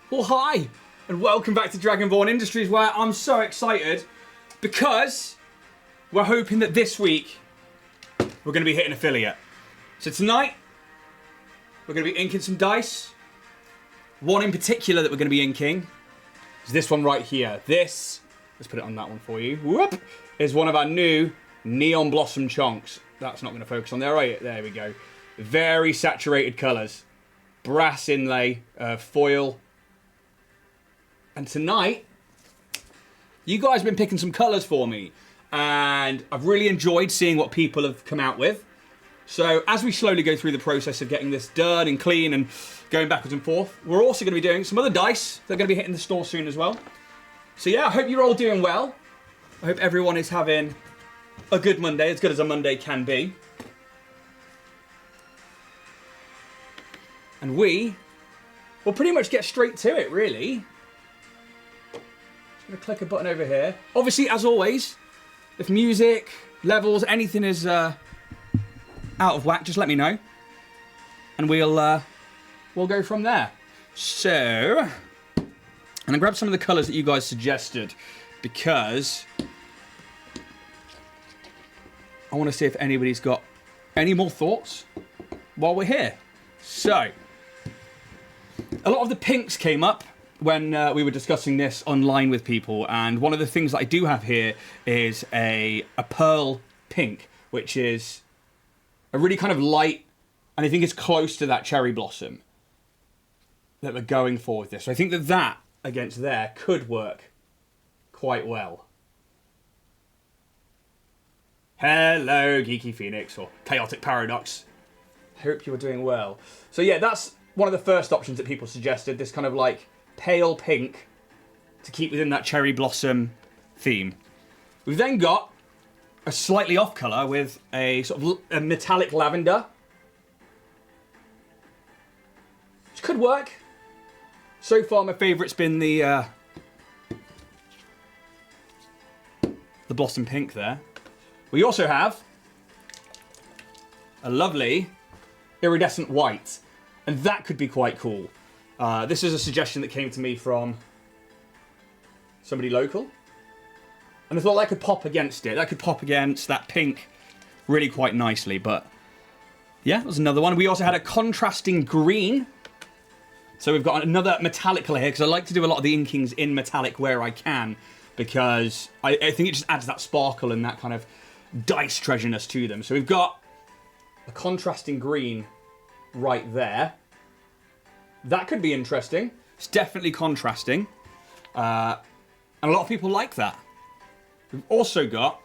Well, hi, and welcome back to Dragonborn Industries, where I'm so excited because we're hoping that this week we're going to be hitting affiliate. So tonight, we're going to be inking some dice. One in particular that we're going to be inking is this one right here. This, let's put it on that one for you, whoop, is one of our new Neon Blossom Chonks. That's not going to focus on there, right? There we go. Very saturated colours. Brass inlay, foil. And tonight, you guys have been picking some colours for me. And I've really enjoyed seeing what people have come out with. So as we slowly go through the process of getting this done and clean and going backwards and forth, we're also going to be doing some other dice that are going to be hitting the store soon as well. So yeah, I hope you're all doing well. I hope everyone is having a good Monday, as good as a Monday can be. And we will pretty much get straight to it, really. I'm going to click a button over here. Obviously, as always, if music, levels, anything is out of whack, just let me know. And we'll go from there. So, I'm going to grab some of the colours that you guys suggested, because I want to see if anybody's got any more thoughts while we're here. So, a lot of the pinks came up when we were discussing this online with people, and one of the things that I do have here is a pearl pink, which is a really kind of light, and I think it's close to that cherry blossom that we're going for with this. So I think that against there could work quite well. Hello, Geeky Phoenix, or Chaotic Paradox. Hope you are doing well. So yeah, that's one of the first options that people suggested, this kind of like pale pink to keep within that cherry blossom theme. We've then got a slightly off colour with a sort of a metallic lavender, which could work. So far my favourite's been the blossom pink there. We also have a lovely iridescent white, and that could be quite cool. This is a suggestion that came to me from somebody local, and I thought that could pop against it. That could pop against that pink really quite nicely. But yeah, there's another one. We also had a contrasting green. So we've got another metallic colour here, because I like to do a lot of the inkings in metallic where I can, because I think it just adds that sparkle and that kind of dice treasureness to them. So we've got a contrasting green right there. That could be interesting. It's definitely contrasting. And a lot of people like that. We've also got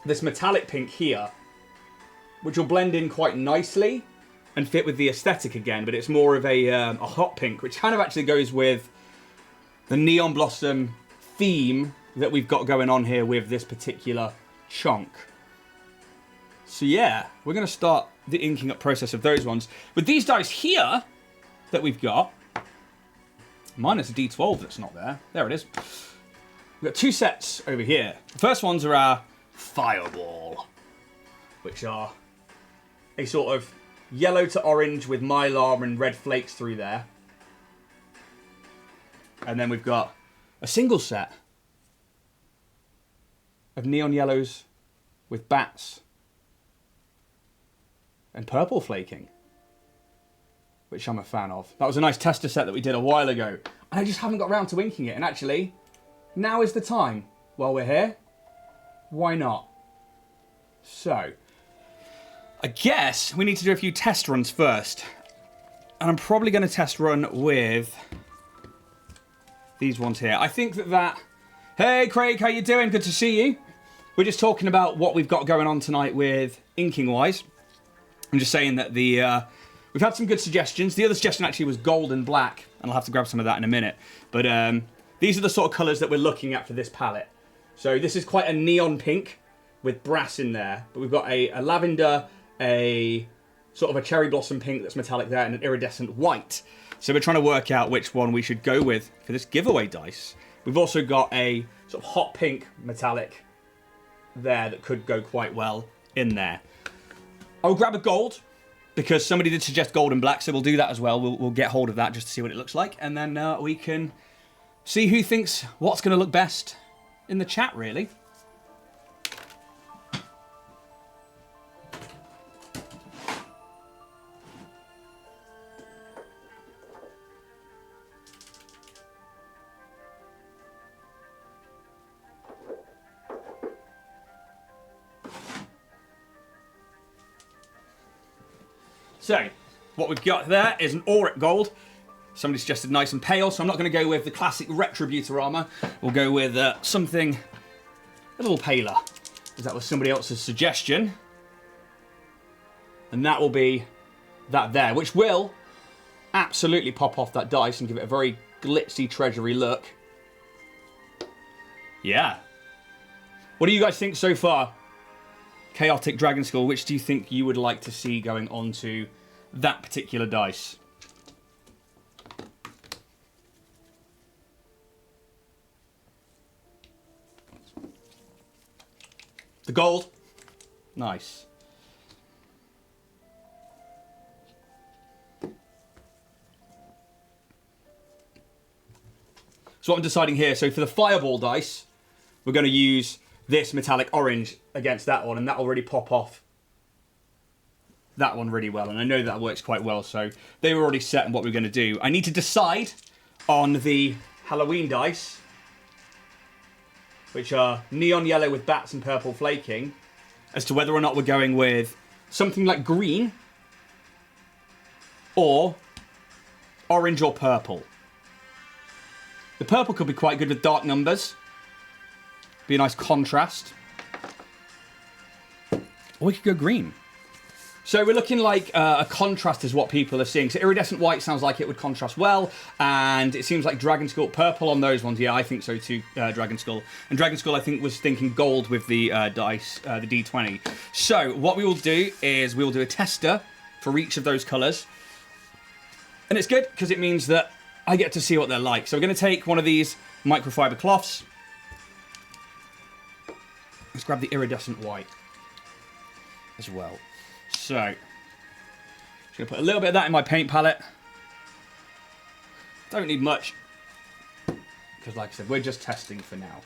this metallic pink here, which will blend in quite nicely and fit with the aesthetic again, but it's more of a hot pink, which kind of actually goes with the Neon Blossom theme that we've got going on here with this particular chunk. So yeah, we're going to start the inking up process of those ones. With these dice here that we've got, minus a D12 that's not there. There it is. We've got two sets over here. The first ones are our Fireball, which are a sort of yellow to orange with mylar and red flakes through there. And then we've got a single set of neon yellows with bats and purple flaking, which I'm a fan of. That was a nice tester set that we did a while ago, and I just haven't got around to inking it. And actually, now is the time. While we're here, why not? So, I guess we need to do a few test runs first. And I'm probably going to test run with these ones here. I think that... Hey, Craig, how you doing? Good to see you. We're just talking about what we've got going on tonight with inking-wise. I'm just saying that we've had some good suggestions. The other suggestion actually was gold and black, and I'll have to grab some of that in a minute. But these are the sort of colours that we're looking at for this palette. So this is quite a neon pink with brass in there. But we've got a lavender, a sort of a cherry blossom pink that's metallic there, and an iridescent white. So we're trying to work out which one we should go with for this giveaway dice. We've also got a sort of hot pink metallic there that could go quite well in there. I'll grab a gold because somebody did suggest gold and black, so we'll do that as well. We'll get hold of that just to see what it looks like, and then we can see who thinks what's going to look best in the chat, really. So, what we've got there is an auric gold. Somebody suggested nice and pale, so I'm not going to go with the classic Retributor armor. We'll go with something a little paler, because that was somebody else's suggestion. And that will be that there, which will absolutely pop off that dice and give it a very glitzy, treasury look. Yeah. What do you guys think so far? Chaotic Dragon Skull, which do you think you would like to see going onto that particular dice? The gold. Nice. So what I'm deciding here, so for the fireball dice, we're going to use this metallic orange against that one, and that will really pop off that one really well. And I know that works quite well, so they were already set on what we're going to do. I need to decide on the Halloween dice, which are neon yellow with bats and purple flaking, as to whether or not we're going with something like green or orange or purple. The purple could be quite good with dark numbers. Be a nice contrast. Or we could go green. So we're looking like a contrast is what people are seeing. So iridescent white sounds like it would contrast well. And it seems like Dragon Skull, purple on those ones. Yeah, I think so too, Dragon Skull. And Dragon Skull, I think, was thinking gold with the dice, the D20. So what we will do is we will do a tester for each of those colours. And it's good because it means that I get to see what they're like. So we're going to take one of these microfiber cloths. Let's grab the iridescent white as well. So, I'm just going to put a little bit of that in my paint palette. Don't need much, because like I said, we're just testing for now.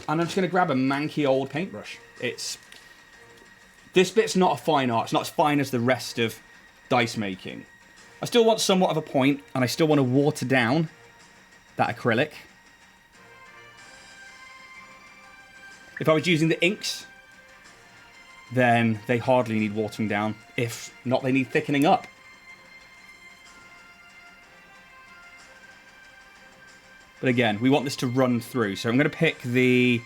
And I'm just going to grab a manky old paintbrush. This bit's not a fine art. It's not as fine as the rest of dice making. I still want somewhat of a point, and I still want to water down that acrylic. If I was using the inks, then they hardly need watering down. If not, they need thickening up. But again, we want this to run through. So I'm going to pick the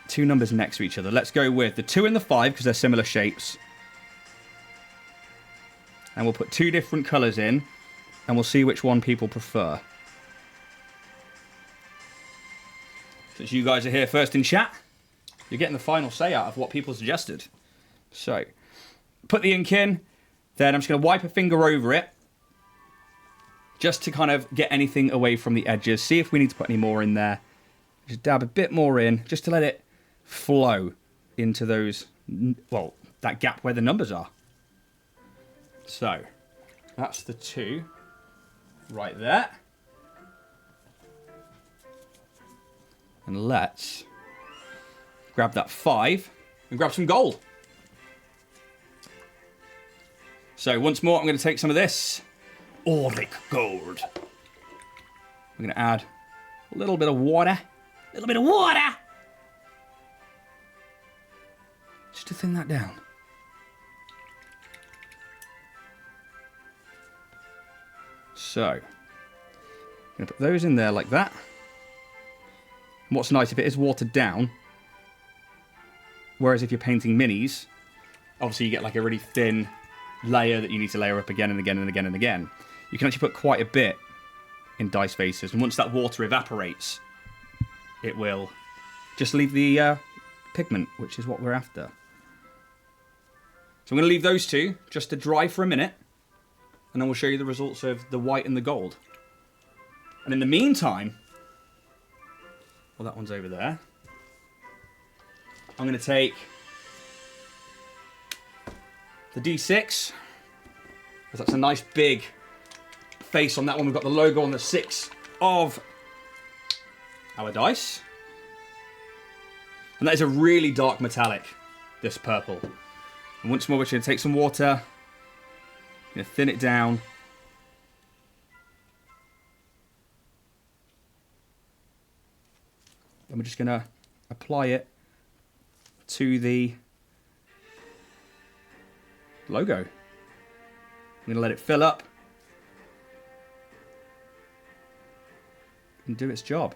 two numbers next to each other. Let's go with the 2 and the 5, because they're similar shapes. And we'll put 2 different colours in, and we'll see which one people prefer. Since you guys are here first in chat, you're getting the final say out of what people suggested. So, put the ink in, then I'm just going to wipe a finger over it, just to kind of get anything away from the edges. See if we need to put any more in there. Just dab a bit more in, just to let it flow into those, well, that gap where the numbers are. So, that's the 2 right there. And let's grab that 5 and grab some gold. So once more, I'm going to take some of this auric gold. I'm going to add a little bit of water. A little bit of water! Just to thin that down. So, I'm going to put those in there like that. And what's nice, if it is watered down, whereas if you're painting minis, obviously you get like a really thin layer that you need to layer up again and again and again and again. You can actually put quite a bit in dice faces, and once that water evaporates, it will just leave the pigment, which is what we're after. So I'm going to leave those 2 just to dry for a minute, and then we'll show you the results of the white and the gold. And in the meantime, well, that one's over there. I'm going to take the D6, because that's a nice big face on that one. We've got the logo on the 6 of our dice. And that is a really dark metallic, this purple. And once more, we're going to take some water, going to thin it down. And we're just going to apply it to the logo. I'm going to let it fill up and do its job.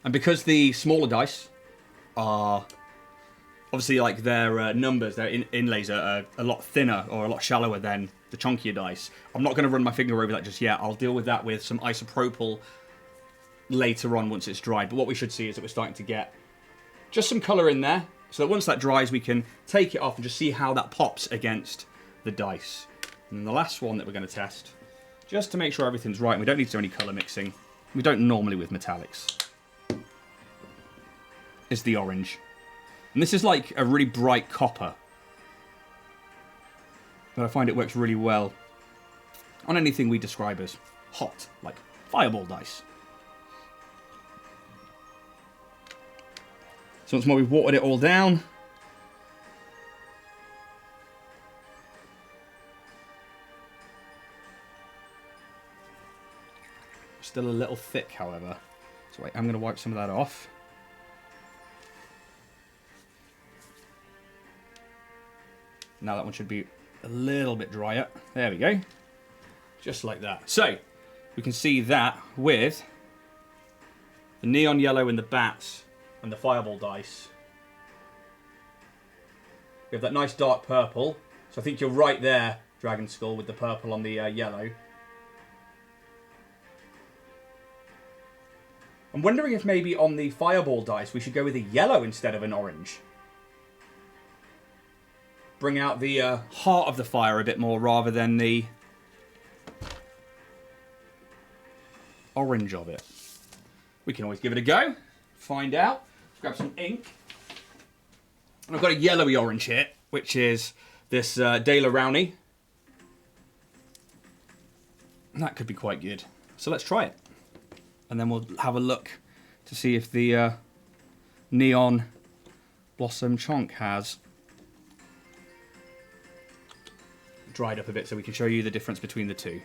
And because the smaller dice are obviously like their numbers, their inlays are a lot thinner or a lot shallower than the chunkier dice, I'm not going to run my finger over that just yet. I'll deal with that with some isopropyl later on once it's dried. But what we should see is that we're starting to get just some colour in there, so that once that dries we can take it off and just see how that pops against the dice. And the last one that we're going to test, just to make sure everything's right, and we don't need to do any colour mixing, we don't normally with metallics, is the orange. And this is like a really bright copper, but I find it works really well on anything we describe as hot, like fireball dice. So once more, we've watered it all down. Still a little thick, however. So wait, I'm going to wipe some of that off. Now that one should be a little bit drier. There we go. Just like that. So, we can see that with the neon yellow in the bats and the fireball dice. We have that nice dark purple. So I think you're right there, Dragon Skull, with the purple on the yellow. I'm wondering if maybe on the fireball dice we should go with a yellow instead of an orange. Bring out the heart of the fire a bit more rather than the orange of it. We can always give it a go, find out. Let's grab some ink. And I've got a yellowy orange here, which is this De La Rowney. And that could be quite good. So let's try it. And then we'll have a look to see if the Neon Blossom Chonk has dried up a bit so we can show you the difference between the two.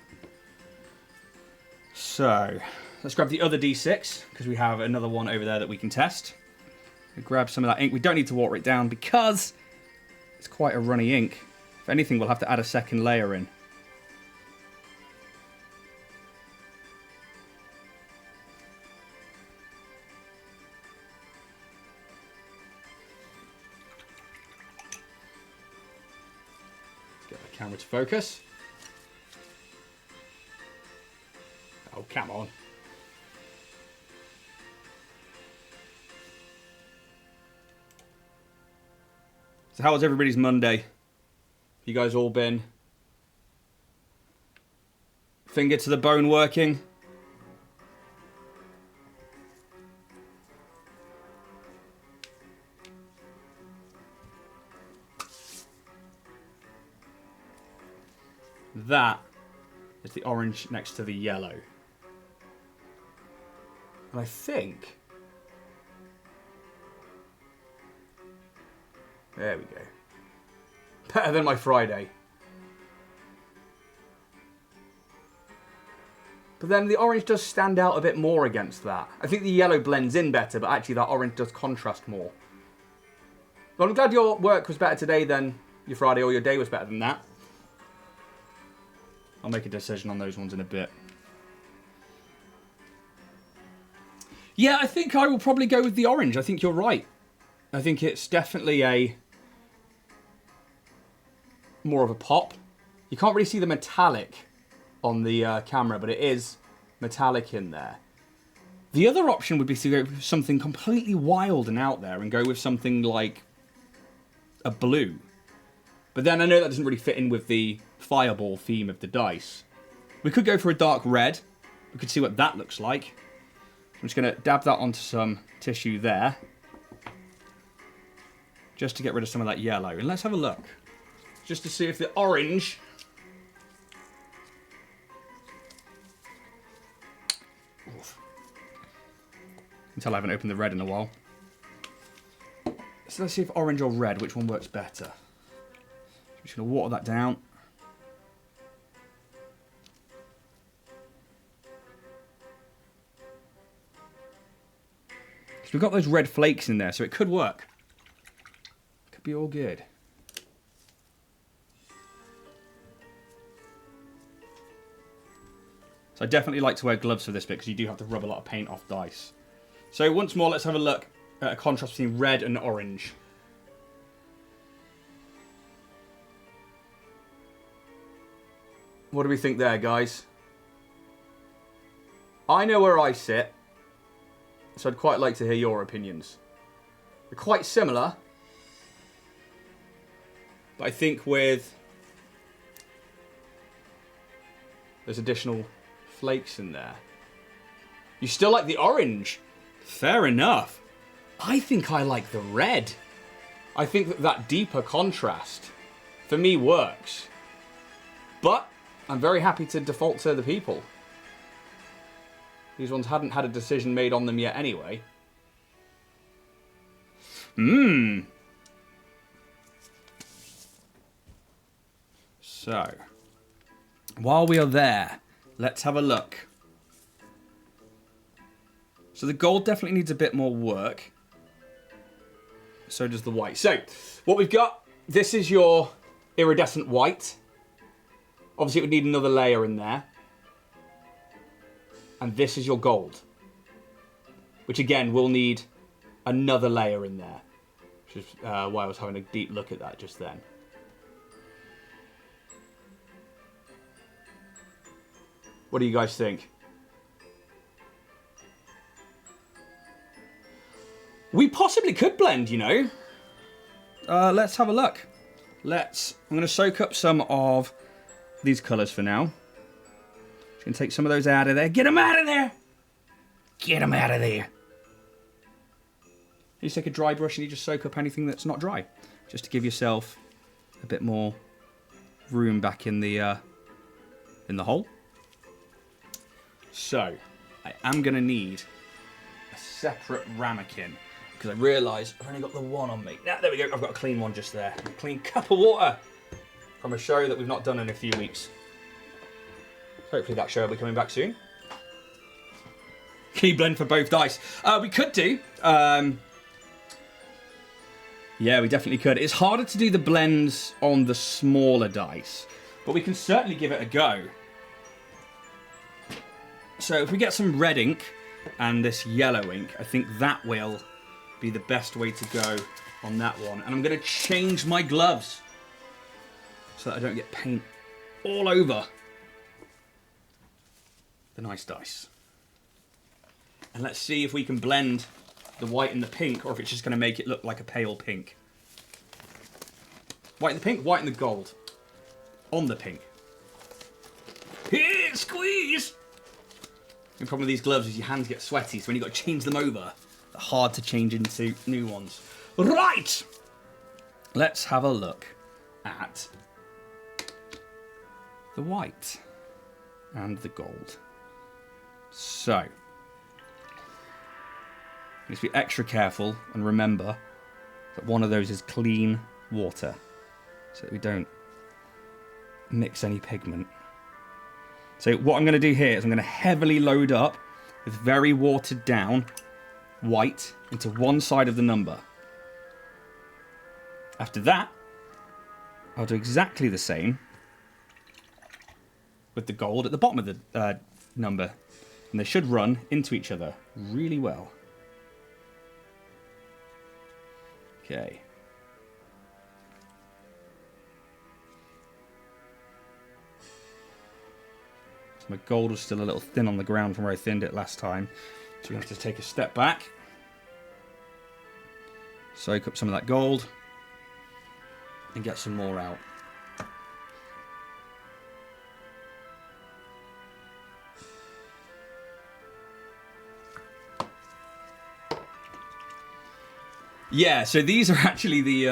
So, let's grab the other D6, because we have another one over there that we can test. We grab some of that ink. We don't need to water it down because it's quite a runny ink. If anything, we'll have to add a second layer in. Camera to focus. Oh, come on. So how was everybody's Monday? You guys all been finger to the bone working? That is the orange next to the yellow. And I think... There we go. Better than my Friday. But then the orange does stand out a bit more against that. I think the yellow blends in better, but actually that orange does contrast more. Well, I'm glad your work was better today than your Friday, or your day was better than that. I'll make a decision on those ones in a bit. Yeah, I think I will probably go with the orange. I think you're right. I think it's definitely a more of a pop. You can't really see the metallic on the camera, but it is metallic in there. The other option would be to go with something completely wild and out there and go with something like a blue. But then I know that doesn't really fit in with the fireball theme of the dice. We could go for a dark red. We could see what that looks like. I'm just going to dab that onto some tissue there. just to get rid of some of that yellow. And let's have a look. Just to see if the orange... Oof. Until I haven't opened the red in a while. So let's see if orange or red, which one works better. I'm just going to water that down. So we've got those red flakes in there, so it could work. Could be all good. So I definitely like to wear gloves for this bit because you do have to rub a lot of paint off dice. So once more, let's have a look at a contrast between red and orange. What do we think there, guys? I know where I sit, so I'd quite like to hear your opinions. They're quite similar, but I think with there's additional flakes in there. You still like the orange? Fair enough. I think I like the red. I think that that deeper contrast, for me, works. But I'm very happy to default to the people. These ones hadn't had a decision made on them yet anyway. So, while we are there, let's have a look. So the gold definitely needs a bit more work. So does the white. So, what we've got, this is your iridescent white. Obviously it would need another layer in there. And this is your gold. Which again will need another layer in there. Which is why I was having a deep look at that just then. What do you guys think? We possibly could blend, you know. Let's have a look. I'm going to soak up some of these colours for now. Just going to take some of those out of there. Get them out of there! Get them out of there. You just take a dry brush and you just soak up anything that's not dry. Just to give yourself a bit more room back in the hole. So, I am going to need a separate ramekin. Because I realise I've only got the one on me. Now, there we go. I've got a clean one just there. A clean cup of water from a show that we've not done in a few weeks. Hopefully that show will be coming back soon. Can you blend for both dice? We could do. Yeah, we definitely could. It's harder to do the blends on the smaller dice. But we can certainly give it a go. So if we get some red ink and this yellow ink, I think that will be the best way to go on that one. And I'm going to change my gloves so that I don't get paint all over the nice dice. And let's see if we can blend the white and the pink, or if it's just going to make it look like a pale pink. White and the pink, white and the gold. On the pink. Here, squeeze! The problem with these gloves is your hands get sweaty, so when you've got to change them over, they're hard to change into new ones. Right! Let's have a look at the white and the gold. So, let's be extra careful and remember that one of those is clean water so that we don't mix any pigment. So what I'm going to do here is I'm going to heavily load up with very watered down white into one side of the number. After that, I'll do exactly the same with the gold at the bottom of the number. And they should run into each other really well. Okay. So my gold was still a little thin on the ground from where I thinned it last time. So we're going to have to take a step back. Soak up some of that gold. And get some more out. Yeah, so these are actually the...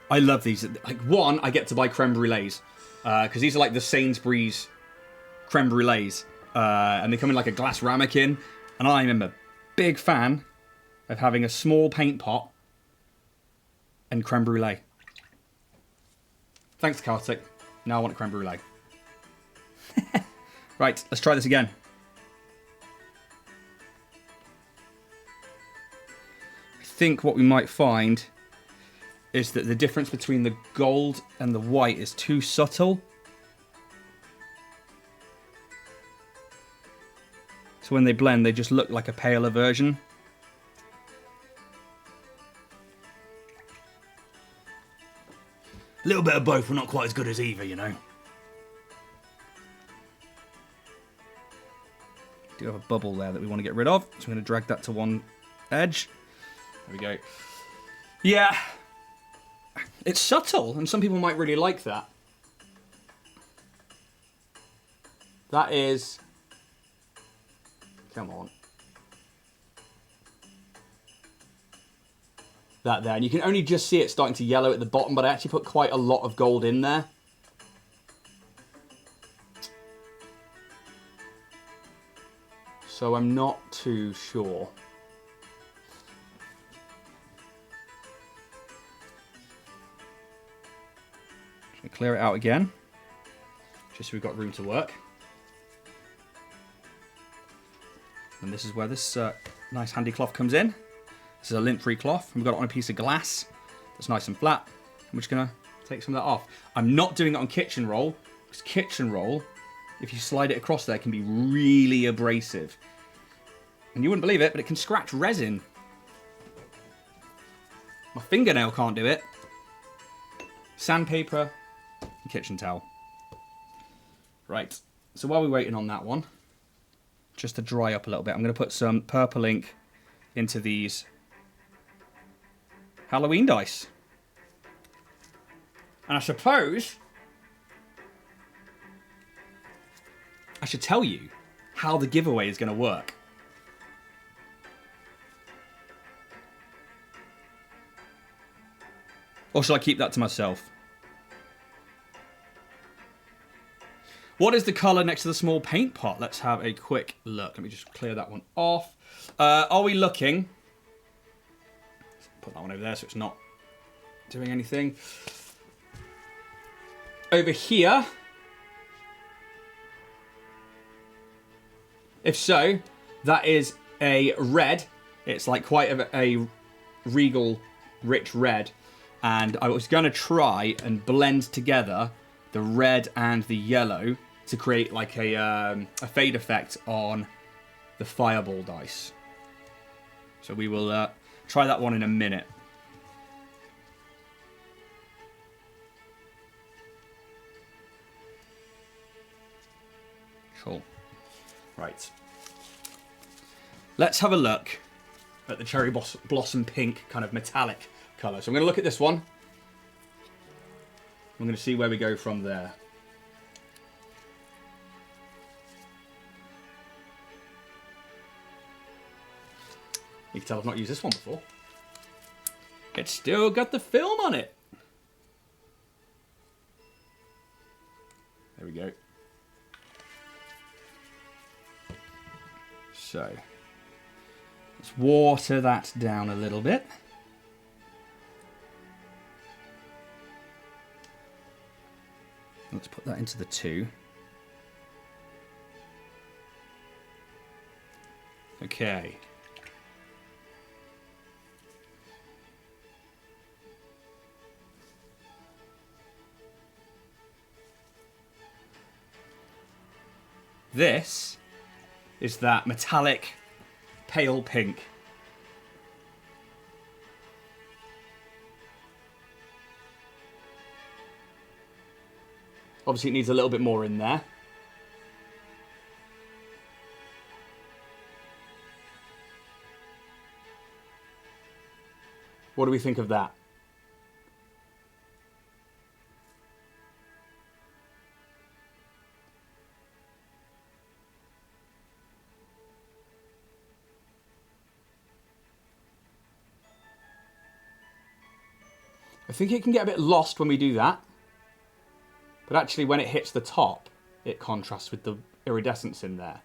I love these. Like, one, I get to buy creme brulees. Because these are like the Sainsbury's creme brulees. And they come in like a glass ramekin. And I am a big fan of having a small paint pot and creme brulee. Thanks, Kartik. Now I want a creme brulee. Right, let's try this again. I think what we might find is that the difference between the gold and the white is too subtle. So when they blend, they just look like a paler version. A little bit of both, we're not quite as good as either, you know. Do have a bubble there that we want to get rid of, so I'm going to drag that to one edge. There we go. Yeah, it's subtle, and some people might really like that. That is... Come on. That there, and you can only just see it starting to yellow at the bottom, but I actually put quite a lot of gold in there. So I'm not too sure. Just gonna clear it out again, just so we've got room to work. And this is where this nice handy cloth comes in. This is a lint-free cloth. We've got it on a piece of glass that's nice and flat. I'm just gonna take some of that off. I'm not doing it on kitchen roll, because kitchen roll, if you slide it across there, can be really abrasive. And you wouldn't believe it, but it can scratch resin. My fingernail can't do it. Sandpaper and kitchen towel. Right, so while we're waiting on that one, just to dry up a little bit, I'm going to put some purple ink into these Halloween dice. And I suppose I should tell you how the giveaway is going to work. Or shall I keep that to myself? What is the colour next to the small paint pot? Let's have a quick look. Let me just clear that one off. Are we looking... Put that one over there so it's not doing anything. Over here. If so, that is a red. It's like quite a regal, rich red. And I was going to try and blend together the red and the yellow to create like a fade effect on the fireball dice. So we will try that one in a minute. Cool. Right. Let's have a look at the cherry blossom pink kind of metallic colour. So I'm going to look at this one. I'm going to see where we go from there. You can tell I've not used this one before. It's still got the film on it. There we go. So, let's water that down a little bit. Let's put that into the 2. Okay. This is that metallic pale pink. Obviously it needs a little bit more in there. What do we think of that? I think it can get a bit lost when we do that. But actually, when it hits the top, it contrasts with the iridescence in there.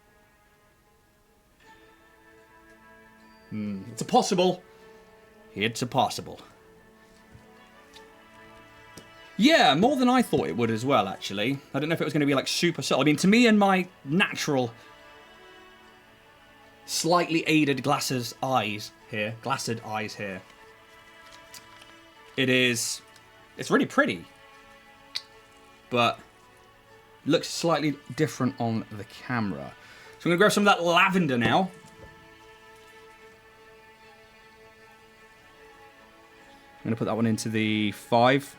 It's a possible. It's a possible. Yeah, more than I thought it would as well, actually. I don't know if it was going to be like super subtle. I mean, to me and my natural, slightly aided glassed eyes here, it's really pretty. But looks slightly different on the camera. So I'm going to grab some of that lavender now. I'm going to put that one into the 5.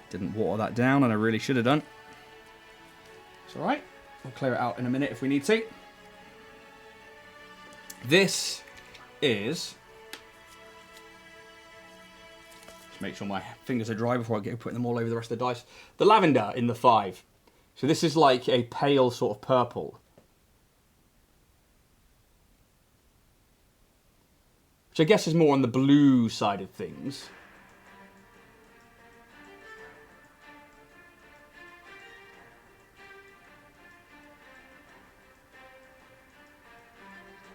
Didn't water that down, and I really should have done. It's alright. We'll clear it out in a minute if we need to. This is... Just make sure my fingers are dry before I get putting them all over the rest of the dice. The lavender in the 5. So this is like a pale sort of purple. Which I guess is more on the blue side of things.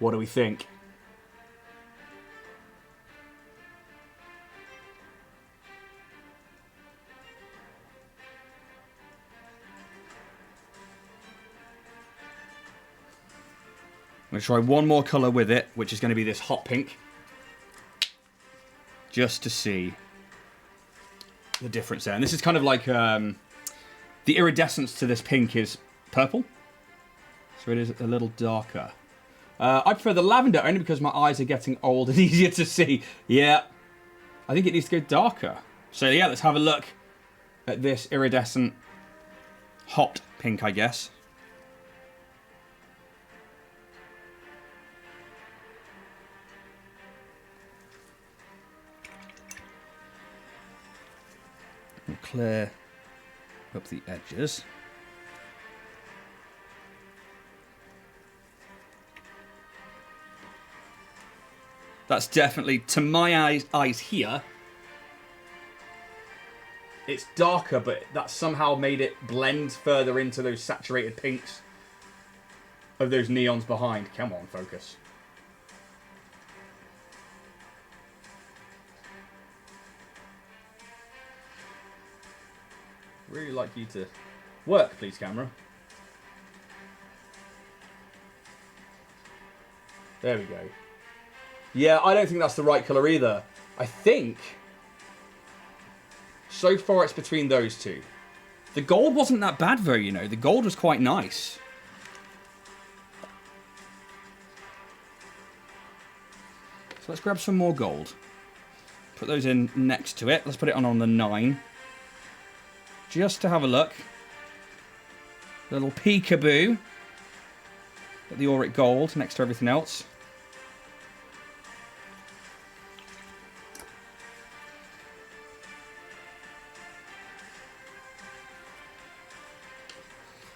What do we think? I'm going to try one more colour with it, which is going to be this hot pink. Just to see the difference there. And this is kind of like the iridescence to this pink is purple. So it is a little darker. I prefer the lavender only because my eyes are getting old and easier to see. Yeah, I think it needs to go darker. So yeah, let's have a look at this iridescent hot pink, I guess. We'll clear up the edges. That's definitely, to my eyes here, it's darker, but that somehow made it blend further into those saturated pinks of those neons behind. Come on, focus. Really like you to work, please, camera. There we go. Yeah, I don't think that's the right colour either. I think, so far it's between those two. The gold wasn't that bad though, you know. The gold was quite nice. So let's grab some more gold. Put those in next to it. Let's put it on the 9. Just to have a look. A little peekaboo at the auric gold next to everything else.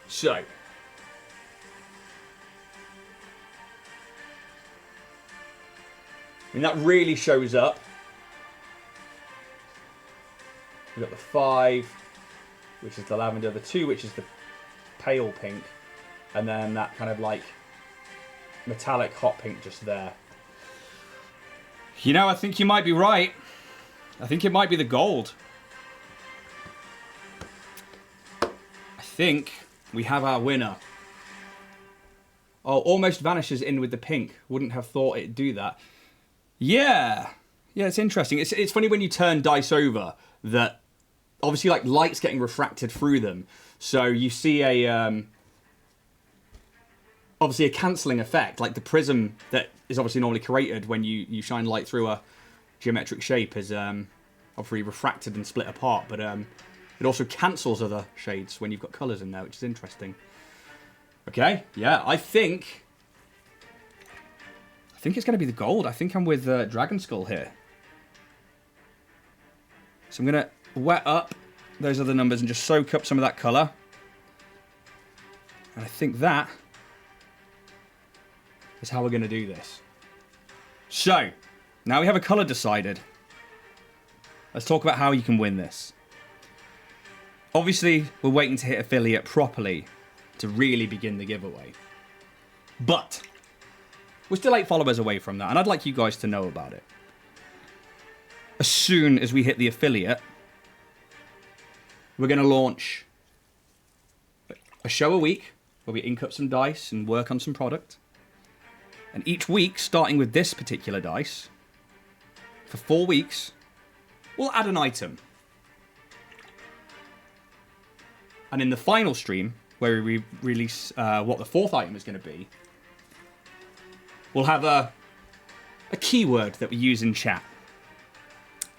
So, I mean, that really shows up. We've got the 5, which is the lavender, the 2, which is the pale pink, and then that kind of like metallic hot pink just there. You know, I think you might be right. I think it might be the gold. I think we have our winner. Oh, almost vanishes in with the pink. Wouldn't have thought it'd do that. Yeah. Yeah, it's interesting. It's funny when you turn dice over that obviously like light's getting refracted through them. So you see a obviously a cancelling effect. Like the prism that is obviously normally created when you shine light through a geometric shape is obviously refracted and split apart. But it also cancels other shades when you've got colours in there, which is interesting. Okay, yeah, I think it's going to be the gold. I think I'm with Dragon Skull here. So I'm going to wet up those other numbers and just soak up some of that colour. And I think that is how we're going to do this. So, now we have a colour decided. Let's talk about how you can win this. Obviously, we're waiting to hit affiliate properly to really begin the giveaway. But we're still 8 followers away from that, and I'd like you guys to know about it. As soon as we hit the affiliate, we're going to launch a show a week where we ink up some dice and work on some product. And each week, starting with this particular dice, for 4 weeks, we'll add an item. And in the final stream, where we release what the 4th item is going to be, we'll have a keyword that we use in chat.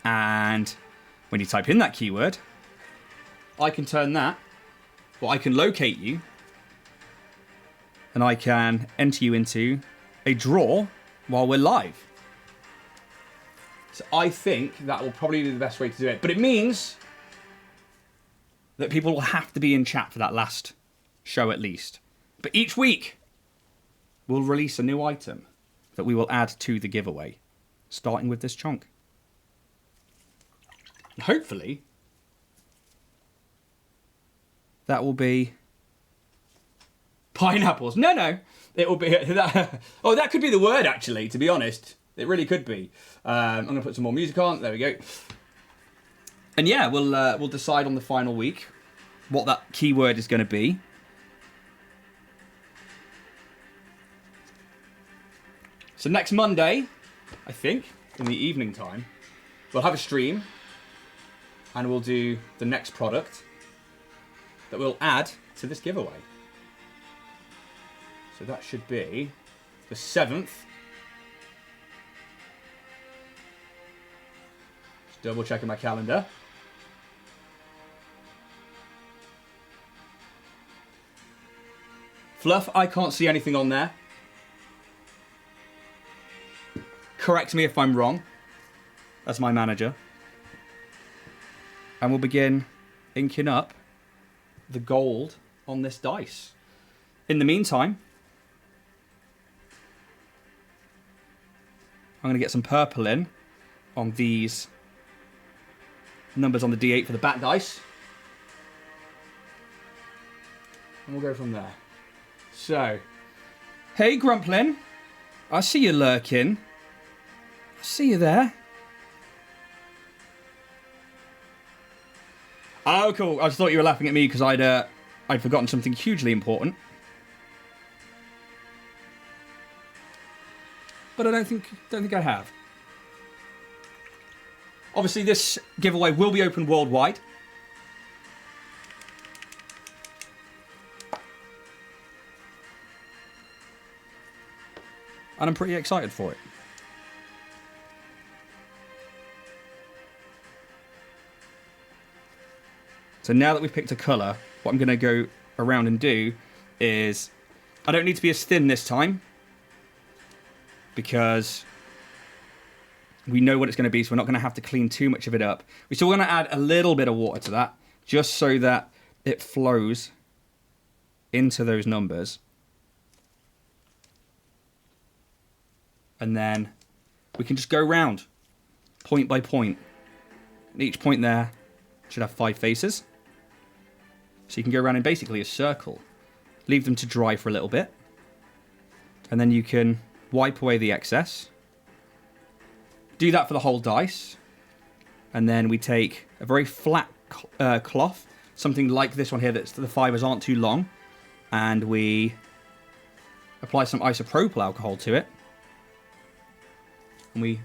And when you type in that keyword, I can turn that, well, I can locate you, and I can enter you into a draw while we're live. So I think that will probably be the best way to do it. But it means that people will have to be in chat for that last show at least. But each week, we'll release a new item that we will add to the giveaway, starting with this chunk. And hopefully, that will be pineapples. No, it will be that. Oh, that could be the word actually. To be honest, it really could be. I'm gonna put some more music on. There we go. And yeah, we'll decide on the final week what that keyword is going to be. So next Monday, I think, in the evening time, we'll have a stream and we'll do the next product that we'll add to this giveaway. So that should be the 7th. Just double checking my calendar. Fluff, I can't see anything on there. Correct me if I'm wrong. That's my manager. And we'll begin inking up the gold on this dice. In the meantime, I'm going to get some purple in on these numbers on the D8 for the back dice. And we'll go from there. So, hey Grumplin, I see you lurking. I see you there. Oh, cool. I just thought you were laughing at me because I'd forgotten something hugely important. But I don't think I have. Obviously, this giveaway will be open worldwide. And I'm pretty excited for it. So now that we've picked a colour, what I'm going to go around and do is... I don't need to be as thin this time, because we know what it's going to be, so we're not going to have to clean too much of it up. We're still going to add a little bit of water to that, just so that it flows into those numbers. And then we can just go round, point by point. And each point there should have 5 faces. So you can go around in basically a circle. Leave them to dry for a little bit. And then you can wipe away the excess. Do that for the whole dice. And then we take a very flat cloth, something like this one here, that the fibers aren't too long. And we apply some isopropyl alcohol to it. And we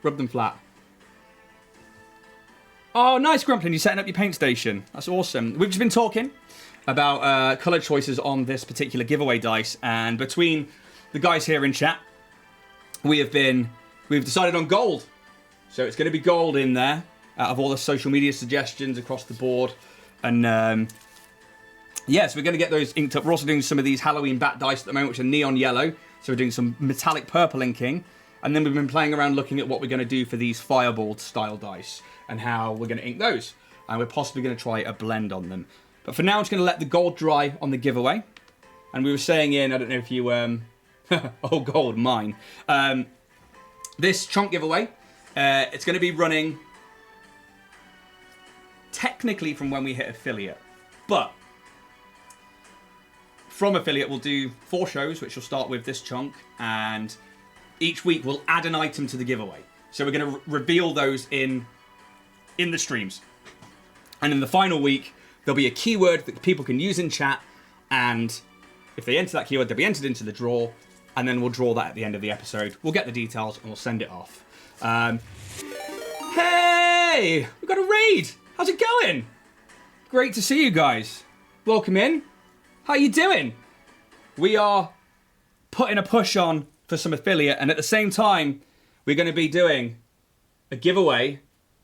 rub them flat. Oh, nice, Grumplin. You're setting up your paint station. That's awesome. We've just been talking about colour choices on this particular giveaway dice. And between the guys here in chat, we've decided on gold. So it's going to be gold in there out of all the social media suggestions across the board. And yeah, so we're going to get those inked up. We're also doing some of these Halloween bat dice at the moment, which are neon yellow. So we're doing some metallic purple inking. And then we've been playing around looking at what we're going to do for these fireball style dice and how we're going to ink those. And we're possibly going to try a blend on them. But for now, I'm just going to let the gold dry on the giveaway. And we were saying I don't know if you Oh, gold, mine. This chunk giveaway, it's going to be running technically from when we hit affiliate. But from affiliate, we'll do 4 shows, which will start with this chunk. And each week, we'll add an item to the giveaway. So we're going to reveal those in the streams. And in the final week, there'll be a keyword that people can use in chat. And if they enter that keyword, they'll be entered into the draw. And then we'll draw that at the end of the episode. We'll get the details and we'll send it off. Hey! We've got a raid! How's it going? Great to see you guys. Welcome in. How you doing? We are putting a push on for some affiliate. And at the same time, we're going to be doing a giveaway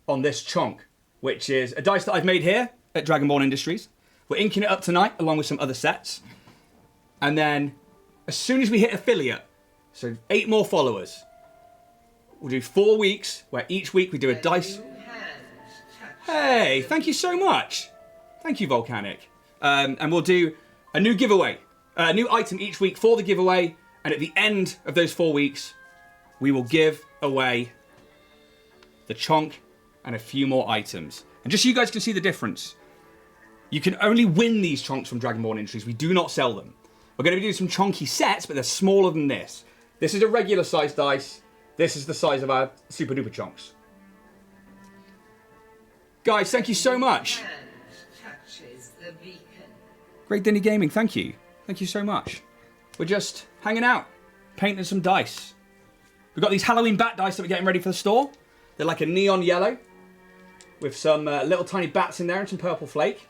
on this chunk, which is a dice that I've made here at Dragonborn Industries. We're inking it up tonight along with some other sets. And then as soon as we hit affiliate, so 8 more followers, we'll do 4 weeks where each week we do a dice. Hey, thank you so much. Thank you, Volcanic. And we'll do a new giveaway, a new item each week for the giveaway. And at the end of those 4 weeks, we will give away the chonk and a few more items. And just so you guys can see the difference, you can only win these chonks from Dragonborn Industries. We do not sell them. We're going to be doing some chonky sets, but they're smaller than this. This is a regular size dice. This is the size of our super duper chonks. Guys, thank you so much. Great Denny Gaming, thank you. Thank you so much. We're just hanging out, painting some dice. We've got these Halloween bat dice that we're getting ready for the store. They're like a neon yellow with some little tiny bats in there and some purple flake.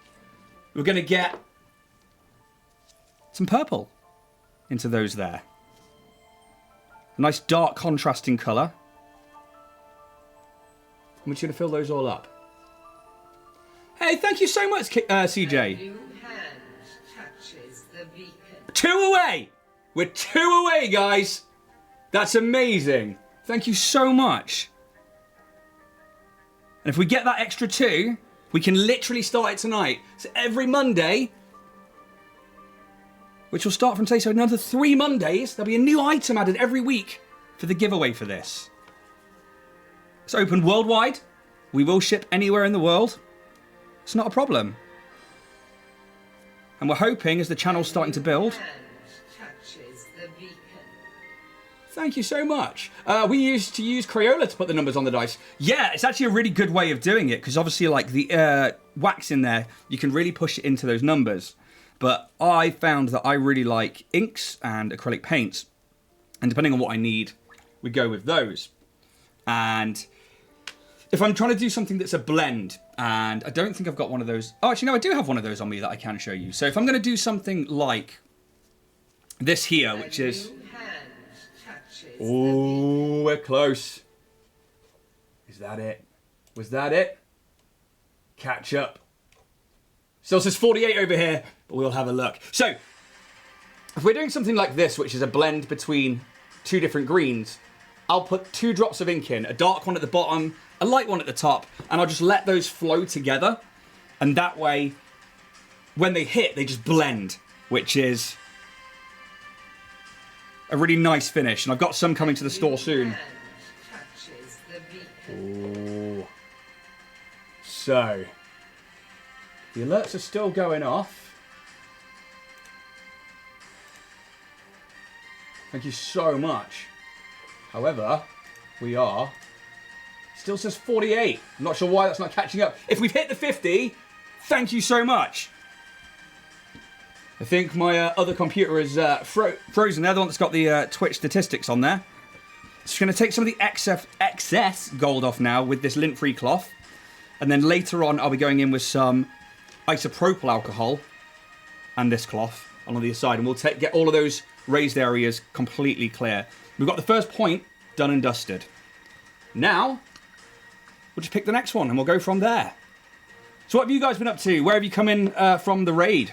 We're going to get some purple into those there. A nice dark contrasting colour. I'm just going to fill those all up. Hey, thank you so much, CJ. 2 away! We're 2 away, guys! That's amazing. Thank you so much. And if we get that extra 2, we can literally start it tonight. So every Monday, which will start from today, so another 3 Mondays, there'll be a new item added every week for the giveaway for this. It's open worldwide. We will ship anywhere in the world. It's not a problem. And we're hoping, as the channel's starting to build... Thank you so much. We used to use Crayola to put the numbers on the dice. Yeah, it's actually a really good way of doing it, because obviously, like, the wax in there, you can really push it into those numbers. But I found that I really like inks and acrylic paints. And depending on what I need, we go with those. And if I'm trying to do something that's a blend, and I don't think I've got one of those... Oh, actually, no, I do have one of those on me that I can show you. So if I'm going to do something like this here, which is... Oh, we're close. Is that it? Was that it? Catch up. Still says 48 over here, but we'll have a look. So, if we're doing something like this, which is a blend between 2 different greens, I'll put 2 drops of ink in, a dark one at the bottom, a light one at the top, and I'll just let those flow together. And that way, when they hit, they just blend, which is a really nice finish. And I've got some coming to the store soon. Ooh. So, the alerts are still going off. Thank you so much. However, we are... Still says 48. I'm not sure why that's not catching up. If we've hit the 50, thank you so much. I think my other computer is frozen. They're the one that's got the Twitch statistics on there. Just going to take some of the excess gold off now with this lint-free cloth. And then later on, I'll be going in with some isopropyl alcohol and this cloth on the other side. And we'll get all of those raised areas completely clear. We've got the first point done and dusted. Now, we'll just pick the next one and we'll go from there. So what have you guys been up to? Where have you come in from the raid?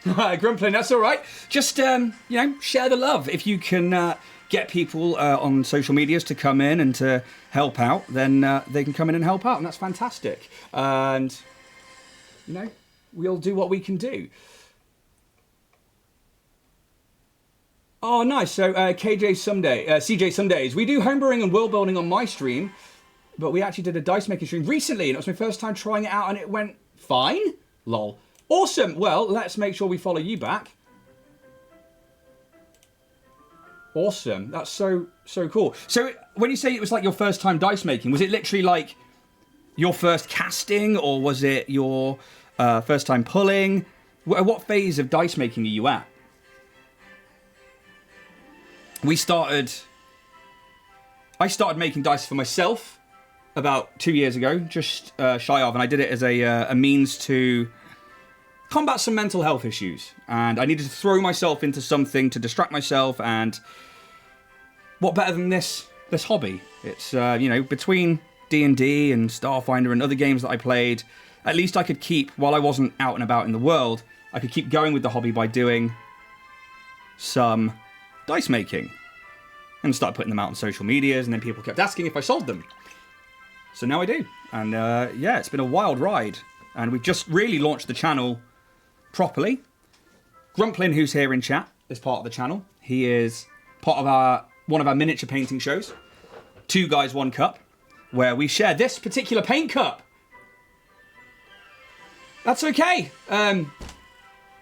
Grumplin, that's all right. Just, you know, share the love. If you can get people on social medias to come in and to help out, then they can come in and help out, and that's fantastic. And, you know, we'll do what we can do. Oh, nice. So, CJ Sundays. We do homebrewing and world building on my stream, but we actually did a dice making stream recently, and it was my first time trying it out, and it went fine. Lol. Awesome. Well, let's make sure we follow you back. Awesome. That's so cool. So, when you say it was like your first time dice making, was it literally like your first casting, or was it your first time pulling? What phase of dice making are you at? I started making dice for myself about 2 years ago, just shy of, and I did it as a means to combat some mental health issues. And I needed to throw myself into something to distract myself, and what better than this hobby? It's, you know, between D&D and Starfinder and other games that I played, at least I could keep, while I wasn't out and about in the world, I could keep going with the hobby by doing some dice making, and start putting them out on social medias, and then people kept asking if I sold them. So now I do, and yeah, it's been a wild ride, and we've just really launched the channel properly. Grumplin, who's here in chat, is part of the channel. He is part of one of our miniature painting shows, 2 Guys 1 Cup, where we share this particular paint cup. That's okay. Asa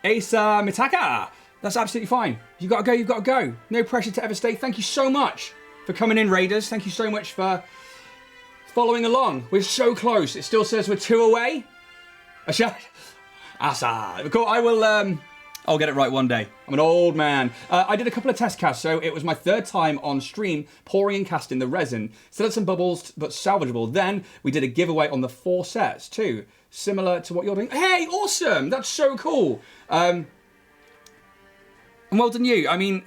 Mitaka. That's absolutely fine. You've got to go, you've got to go. No pressure to ever stay. Thank you so much for coming in, Raiders. Thank you so much for following along. We're so close. It still says we're 2 away. Asa. Cool. I'll get it right one day. I'm an old man. I did a couple of test casts, so it was my 3rd time on stream pouring and casting the resin. Still had some bubbles, but salvageable. Then we did a giveaway on the 4 sets too, similar to what you're doing. Hey, awesome! That's so cool. And well done you. I mean,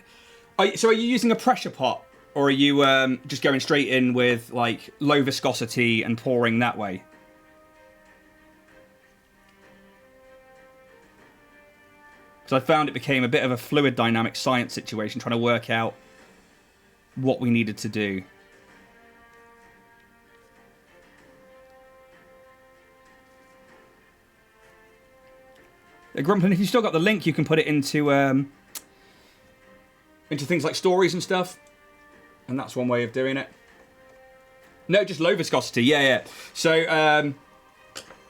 so are you using a pressure pot, or are you just going straight in with like low viscosity and pouring that way? Because I found it became a bit of a fluid dynamic science situation, trying to work out what we needed to do. Grumplin, if you still got the link, you can put it into things like stories and stuff, and that's one way of doing it. No, just low viscosity. Yeah. So, and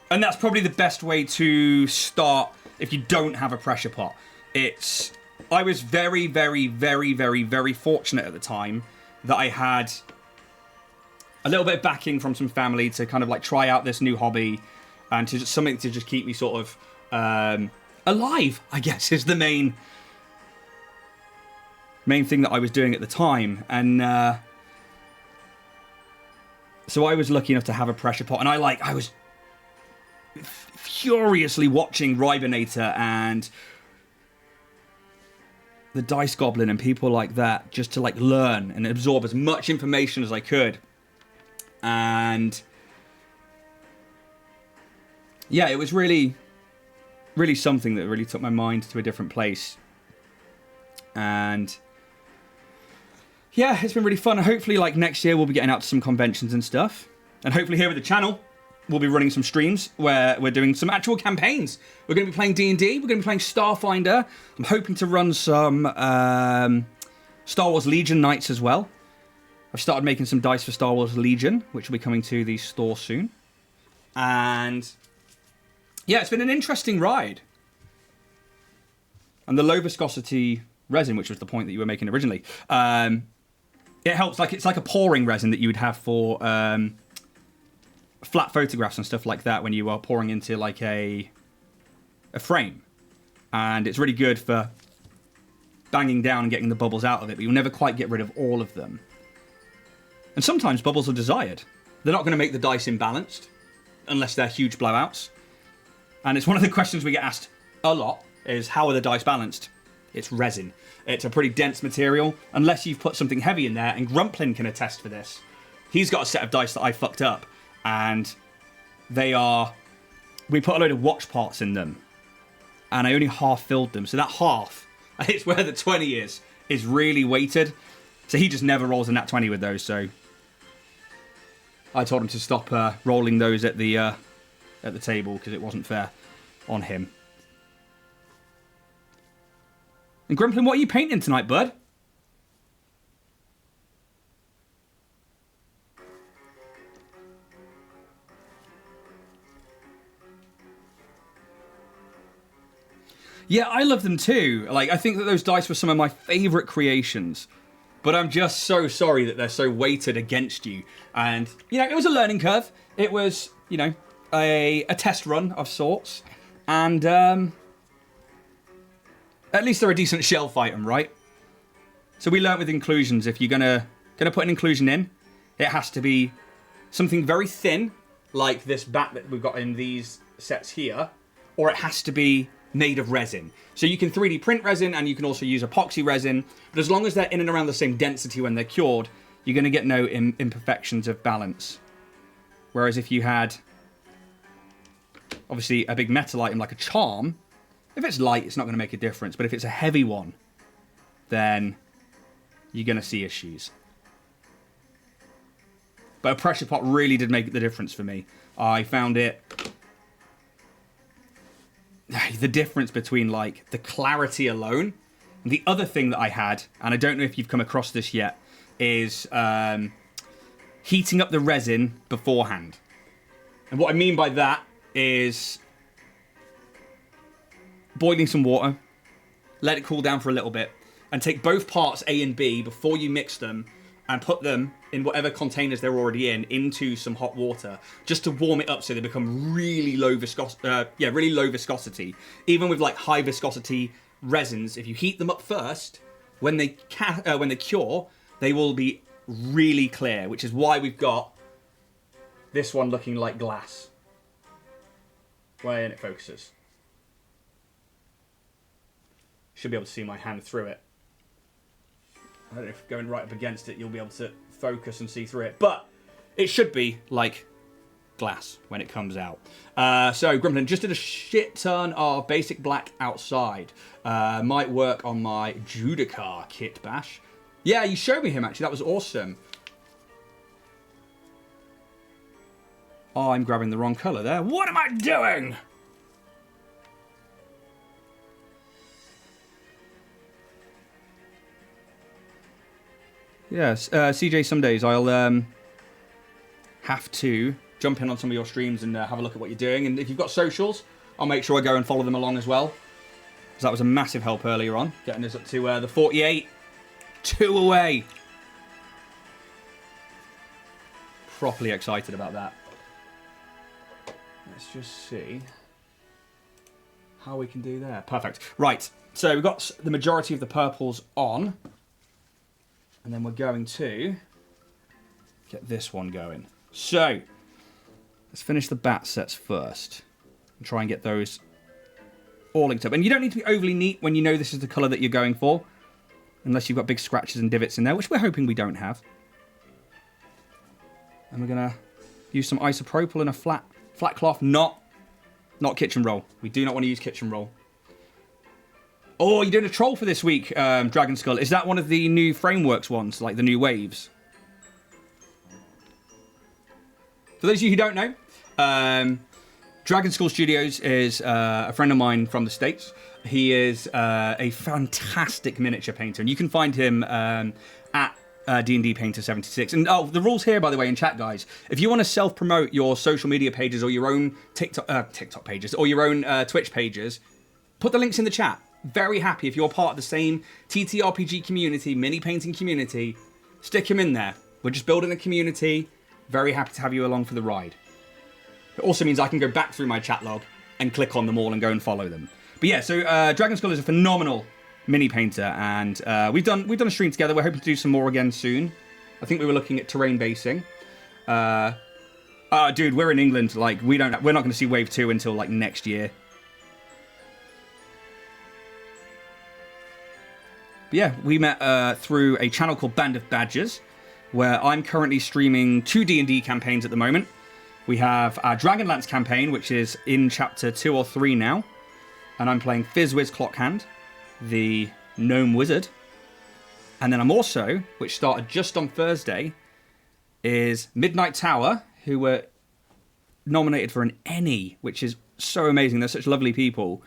that's probably the best way to start if you don't have a pressure pot. I was very, very, very, very, very fortunate at the time that I had a little bit of backing from some family to kind of like try out this new hobby, and to just something to just keep me sort of alive, I guess, is the main thing that I was doing at the time. And so I was lucky enough to have a pressure pot, and I was furiously watching Ribinator and the Dice Goblin and people like that, just to like learn and absorb as much information as I could. And yeah, it was really, really something that really took my mind to a different place. And yeah, it's been really fun. Hopefully, like next year, we'll be getting out to some conventions and stuff. And hopefully here with the channel, we'll be running some streams where we're doing some actual campaigns. We're going to be playing D&D. We're going to be playing Starfinder. I'm hoping to run some Star Wars Legion nights as well. I've started making some dice for Star Wars Legion, which will be coming to the store soon. And yeah, it's been an interesting ride. And the low viscosity resin, which was the point that you were making originally, it helps. Like, it's like a pouring resin that you would have for flat photographs and stuff like that when you are pouring into like a frame. And it's really good for banging down and getting the bubbles out of it, but you'll never quite get rid of all of them. And sometimes bubbles are desired. They're not going to make the dice imbalanced unless they're huge blowouts. And it's one of the questions we get asked a lot, is how are the dice balanced? It's resin. It's a pretty dense material, unless you've put something heavy in there, and Grumplin can attest for this. He's got a set of dice that I fucked up, and we put a load of watch parts in them, and I only half filled them. So that half, it's where the 20 is really weighted. So he just never rolls a nat 20 with those. So I told him to stop rolling those at the table because it wasn't fair on him. And Grimplin, what are you painting tonight, bud? Yeah, I love them too. Like, I think that those dice were some of my favourite creations. But I'm just so sorry that they're so weighted against you. And, you know, it was a learning curve. It was, you know, a test run of sorts. And at least they're a decent shelf item, right? So we learnt with inclusions, if you're gonna put an inclusion in, it has to be something very thin, like this bat that we've got in these sets here, or it has to be made of resin. So you can 3D print resin, and you can also use epoxy resin, but as long as they're in and around the same density when they're cured, you're going to get no imperfections of balance. Whereas if you had, obviously, a big metal item like a charm, if it's light, it's not going to make a difference, but if it's a heavy one, then you're going to see issues. But a pressure pot really did make the difference for me. I found it... the difference between, like, the clarity alone. And the other thing that I had, and I don't know if you've come across this yet, is heating up the resin beforehand. And what I mean by that is boiling some water, let it cool down for a little bit, and take both parts A and B before you mix them, and put them in whatever containers they're already in into some hot water, just to warm it up so they become really low really low viscosity. Even with like high viscosity resins, if you heat them up first, when they cure, they will be really clear, which is why we've got this one looking like glass. When it focuses, should be able to see my hand through it. I don't know if going right up against it, you'll be able to focus and see through it. But it should be like glass when it comes out. So Grimplin just did a shit ton of basic black outside. Might work on my Judicar kit bash. Yeah, you showed me him actually. That was awesome. Oh, I'm grabbing the wrong colour there. What am I doing? Yes, CJ, some days I'll have to jump in on some of your streams and have a look at what you're doing. And if you've got socials, I'll make sure I go and follow them along as well. Because that was a massive help earlier on, getting us up to the 48. 2 away. Properly excited about that. Let's just see how we can do there. Perfect. Right, so we've got the majority of the purples on. And then we're going to get this one going. So, let's finish the bat sets first. And try and get those all linked up. And you don't need to be overly neat when you know this is the colour that you're going for. Unless you've got big scratches and divots in there, which we're hoping we don't have. And we're going to use some isopropyl in a flat cloth. Not kitchen roll. We do not want to use kitchen roll. Oh, you're doing a troll for this week, Dragon Skull. Is that one of the new Frameworks ones, like the new waves? For those of you who don't know, Dragon Skull Studios is a friend of mine from the States. He is a fantastic miniature painter, and you can find him at D&D Painter 76. And oh, the rules here, by the way, in chat, guys. If you want to self-promote your social media pages or your own TikTok pages or your own Twitch pages, put the links in the chat. Very happy if you're part of the same TTRPG community, mini painting community, stick him in there. We're just building a community. Very happy to have you along for the ride. It also means I can go back through my chat log and click on them all and go and follow them. But yeah, so Dragon Skull is a phenomenal mini painter, and we've done a stream together. We're hoping to do some more again soon. I think we were looking at terrain basing. Dude, we're in England. Like we're not going to see Wave 2 until like next year. Yeah, we met through a channel called Band of Badgers, where I'm currently streaming 2 D&D campaigns at the moment. We have our Dragonlance campaign, which is in chapter 2 or 3 now. and I'm playing Fizzwiz Clockhand, the Gnome Wizard. And then I'm also, which started just on Thursday, is Midnight Tower, who were nominated for an Emmy, which is so amazing. They're such lovely people.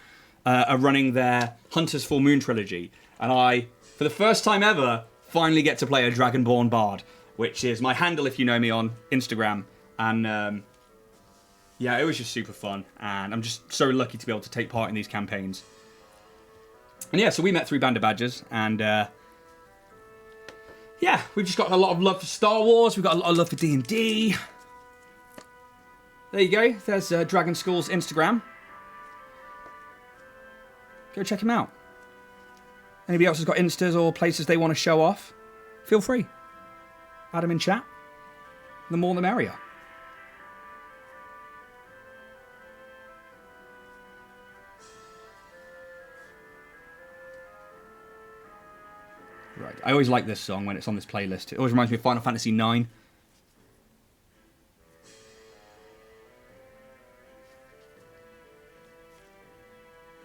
Are running their Hunter's Full Moon trilogy. And I, for the first time ever, finally get to play a Dragonborn Bard, which is my handle if you know me on Instagram. And yeah, it was just super fun. And I'm just so lucky to be able to take part in these campaigns. And yeah, so we met through Band of Badgers. And yeah, we've just got a lot of love for Star Wars. We've got a lot of love for D&D. There you go. There's Dragon School's Instagram. Go check him out. Anybody else has got Instas or places they want to show off, feel free. Add them in chat. The more the merrier. Right. I always like this song when it's on this playlist. It always reminds me of Final Fantasy IX.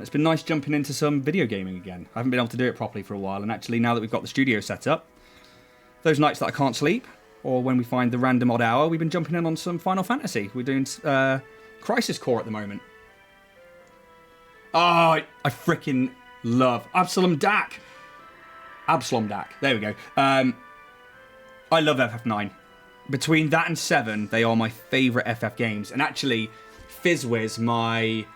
It's been nice jumping into some video gaming again. I haven't been able to do it properly for a while, and actually now that we've got the studio set up, those nights that I can't sleep, or when we find the random odd hour, we've been jumping in on some Final Fantasy. We're doing Crisis Core at the moment. Oh, I freaking love Absalom Dak. Absalom Dak. There we go. I love FF9. Between that and 7, they are my favourite FF games. And actually, Fizzwiz, my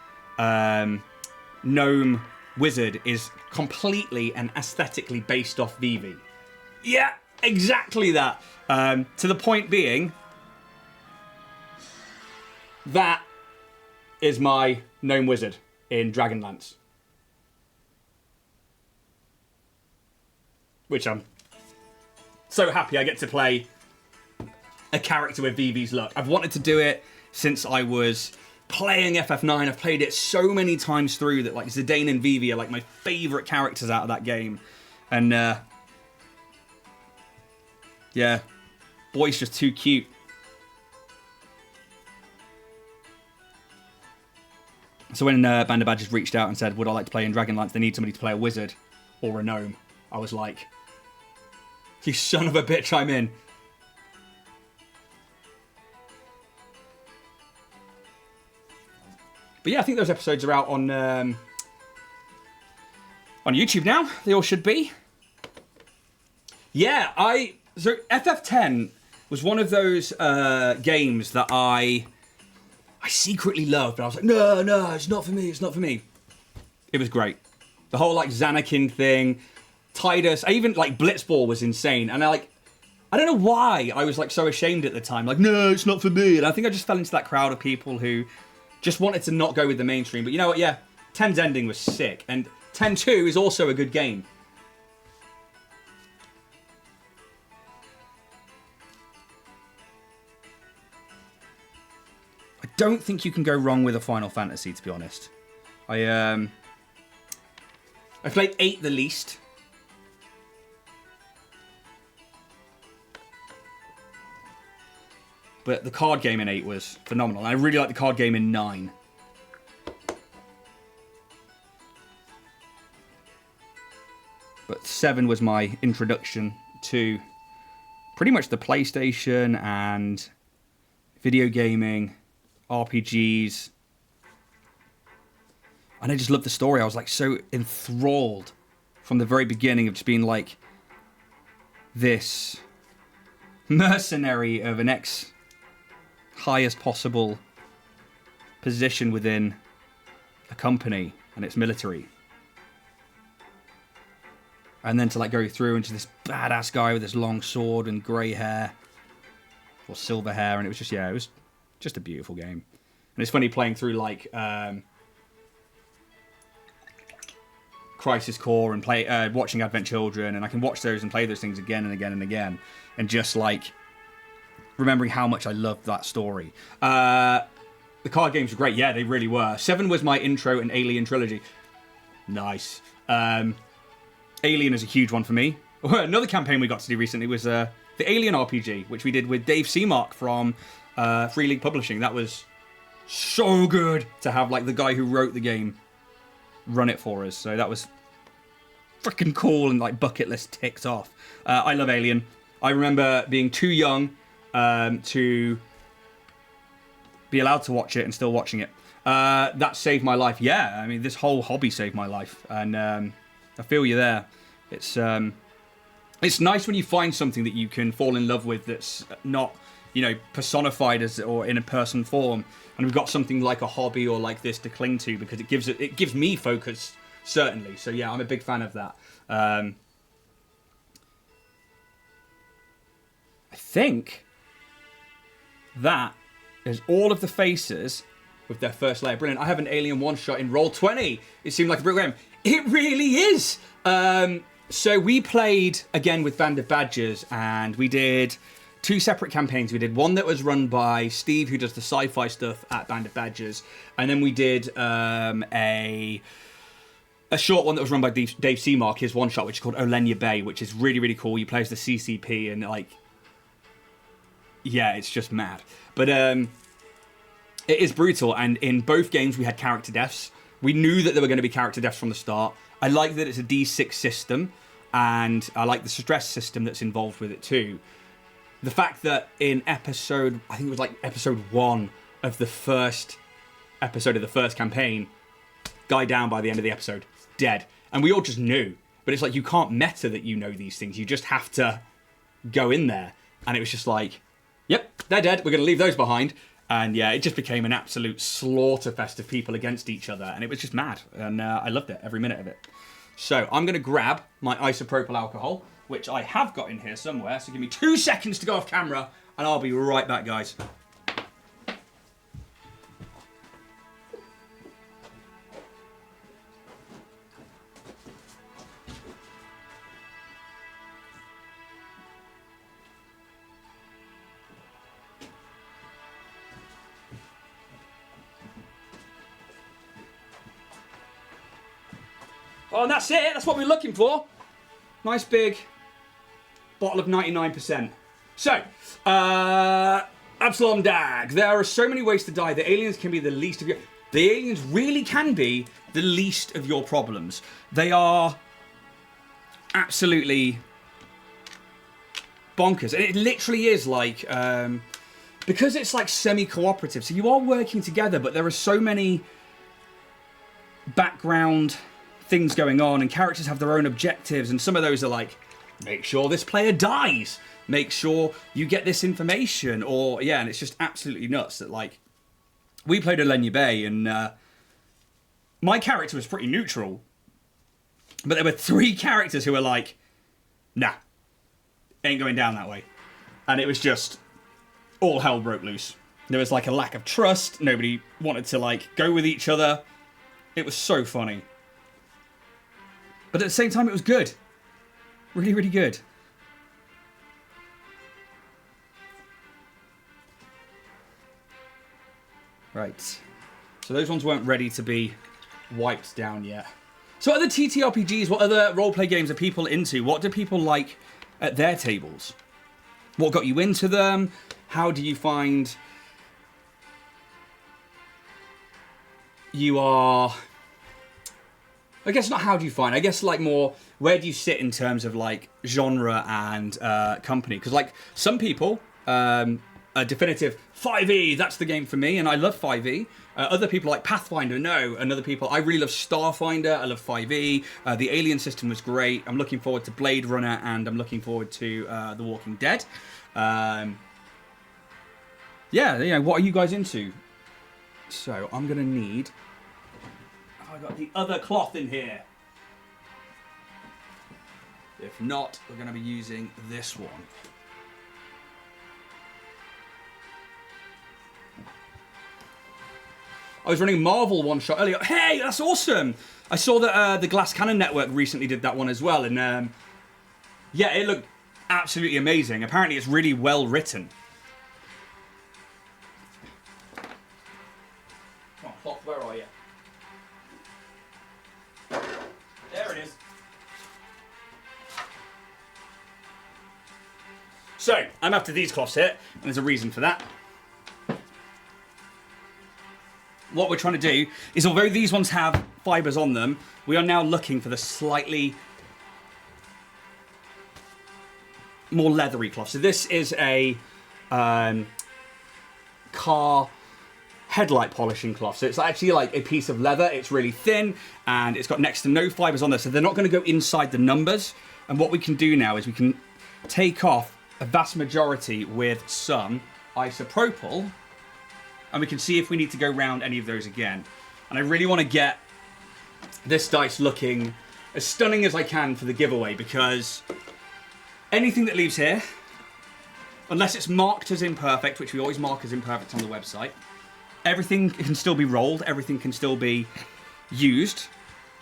gnome wizard, is completely and aesthetically based off Vivi. Yeah, exactly that. To the point being, that is my gnome wizard in Dragonlance. Which I'm so happy I get to play a character with Vivi's look. I've wanted to do it since I was playing FF9. I've played it so many times through that like Zidane and Vivi are like my favourite characters out of that game. And yeah, boy's just too cute. So when Band of Badgers reached out and said, would I like to play in Dragonlance? They need somebody to play a wizard or a gnome. I was like, you son of a bitch, I'm in. But yeah, I think those episodes are out on YouTube now. They all should be. Yeah, so FF10 was one of those games that I secretly loved, but I was like, no, it's not for me, it's not for me. It was great. The whole like Xanakin thing, Tidus, I even like Blitzball was insane, and I don't know why I was like so ashamed at the time, like, no, it's not for me. And I think I just fell into that crowd of people who just wanted to not go with the mainstream. But you know what, yeah, 10's ending was sick, and 10-2 is also a good game. I don't think you can go wrong with a Final Fantasy, to be honest. I played 8 the least. But the card game in 8 was phenomenal. And I really like the card game in 9. But 7 was my introduction to pretty much the PlayStation and video gaming, RPGs. And I just loved the story. I was like so enthralled from the very beginning of just being like this mercenary of an highest possible position within a company and its military. And then to like go through into this badass guy with this long sword and grey hair or silver hair, and it was just, yeah, it was just a beautiful game. And it's funny playing through like Crisis Core and watching Advent Children, and I can watch those and play those things again and again and again, and just like remembering how much I loved that story. The card games were great. Yeah, they really were. 7 was my intro and Alien trilogy. Nice. Alien is a huge one for me. Another campaign we got to do recently was the Alien RPG, which we did with Dave Seamark from Free League Publishing. That was so good to have like the guy who wrote the game run it for us. So that was freaking cool and like bucket list ticked off. I love Alien. I remember being too young to be allowed to watch it and still watching it. That saved my life. Yeah, I mean, this whole hobby saved my life, and I feel you there. It's nice when you find something that you can fall in love with that's not, you know, personified as or in a person form, and we've got something like a hobby or like this to cling to, because it gives me focus, certainly. So yeah, I'm a big fan of that. I think that is all of the faces with their first layer. Brilliant. I have an Alien one-shot in Roll20. It seemed like a brilliant game. It really is. So we played, again, with Band of Badgers, and we did 2 separate campaigns. We did one that was run by Steve, who does the sci-fi stuff at Band of Badgers, and then we did a short one that was run by Dave Seamark, his one-shot, which is called Olenya Bay, which is really, really cool. You play as the CCP, and, like, yeah, it's just mad. But it is brutal, and in both games we had character deaths. We knew that there were going to be character deaths from the start. I like that it's a D6 system, and I like the stress system that's involved with it too. The fact that in episode, I think it was like episode 1 of the first episode of the first campaign, guy down by the end of the episode, dead. And we all just knew. But it's like, you can't meta that you know these things. You just have to go in there. And it was just like, yep, they're dead. We're going to leave those behind. And yeah, it just became an absolute slaughter fest of people against each other. And it was just mad. And I loved it, every minute of it. So I'm going to grab my isopropyl alcohol, which I have got in here somewhere. So give me 2 seconds to go off camera, and I'll be right back, guys. Oh, and that's it. That's what we're looking for. Nice big bottle of 99%. So, Absalom Dag. There are so many ways to die. The aliens can be the least of your... The aliens really can be the least of your problems. They are absolutely bonkers. And it literally is like... because it's like semi-cooperative. So you are working together, but there are so many background things going on, and characters have their own objectives, and some of those are like, make sure this player dies, make sure you get this information, or yeah, and it's just absolutely nuts that, like, we played Olenya Bay, and my character was pretty neutral, but there were 3 characters who were like, nah, ain't going down that way, and it was just all hell broke loose. There was like a lack of trust, nobody wanted to like go with each other. It was so funny. But at the same time, it was good. Really, really good. Right. So those ones weren't ready to be wiped down yet. So what other TTRPGs, what other roleplay games are people into? What do people like at their tables? What got you into them? How do you find you are... I guess not how do you find, I guess like more where do you sit in terms of like genre and company? Because like some people, a definitive 5e, that's the game for me, and I love 5e. Other people like Pathfinder, no. And other people, I really love Starfinder, I love 5e. The Alien system was great. I'm looking forward to Blade Runner, and I'm looking forward to The Walking Dead. Yeah, you know, what are you guys into? So I'm going to need... I got the other cloth in here. If not, we're going to be using this one. I was running Marvel one shot earlier. Hey, that's awesome! I saw that the Glass Cannon Network recently did that one as well, and yeah, it looked absolutely amazing. Apparently, it's really well written. Come on, cloth, where are you? There it is. So, I'm after these cloths here, and there's a reason for that. what we're trying to do is, although these ones have fibres on them, we are now looking for the slightly more leathery cloth. So this is a car headlight polishing cloth. So it's actually like a piece of leather. It's really thin and it's got next to no fibres on there. So they're not going to go inside the numbers. And what we can do now is we can take off a vast majority with some isopropyl, and we can see if we need to go round any of those again. And I really want to get this dice looking as stunning as I can for the giveaway, because anything that leaves here, unless it's marked as imperfect, which we always mark as imperfect on the website, everything can still be rolled, everything can still be used.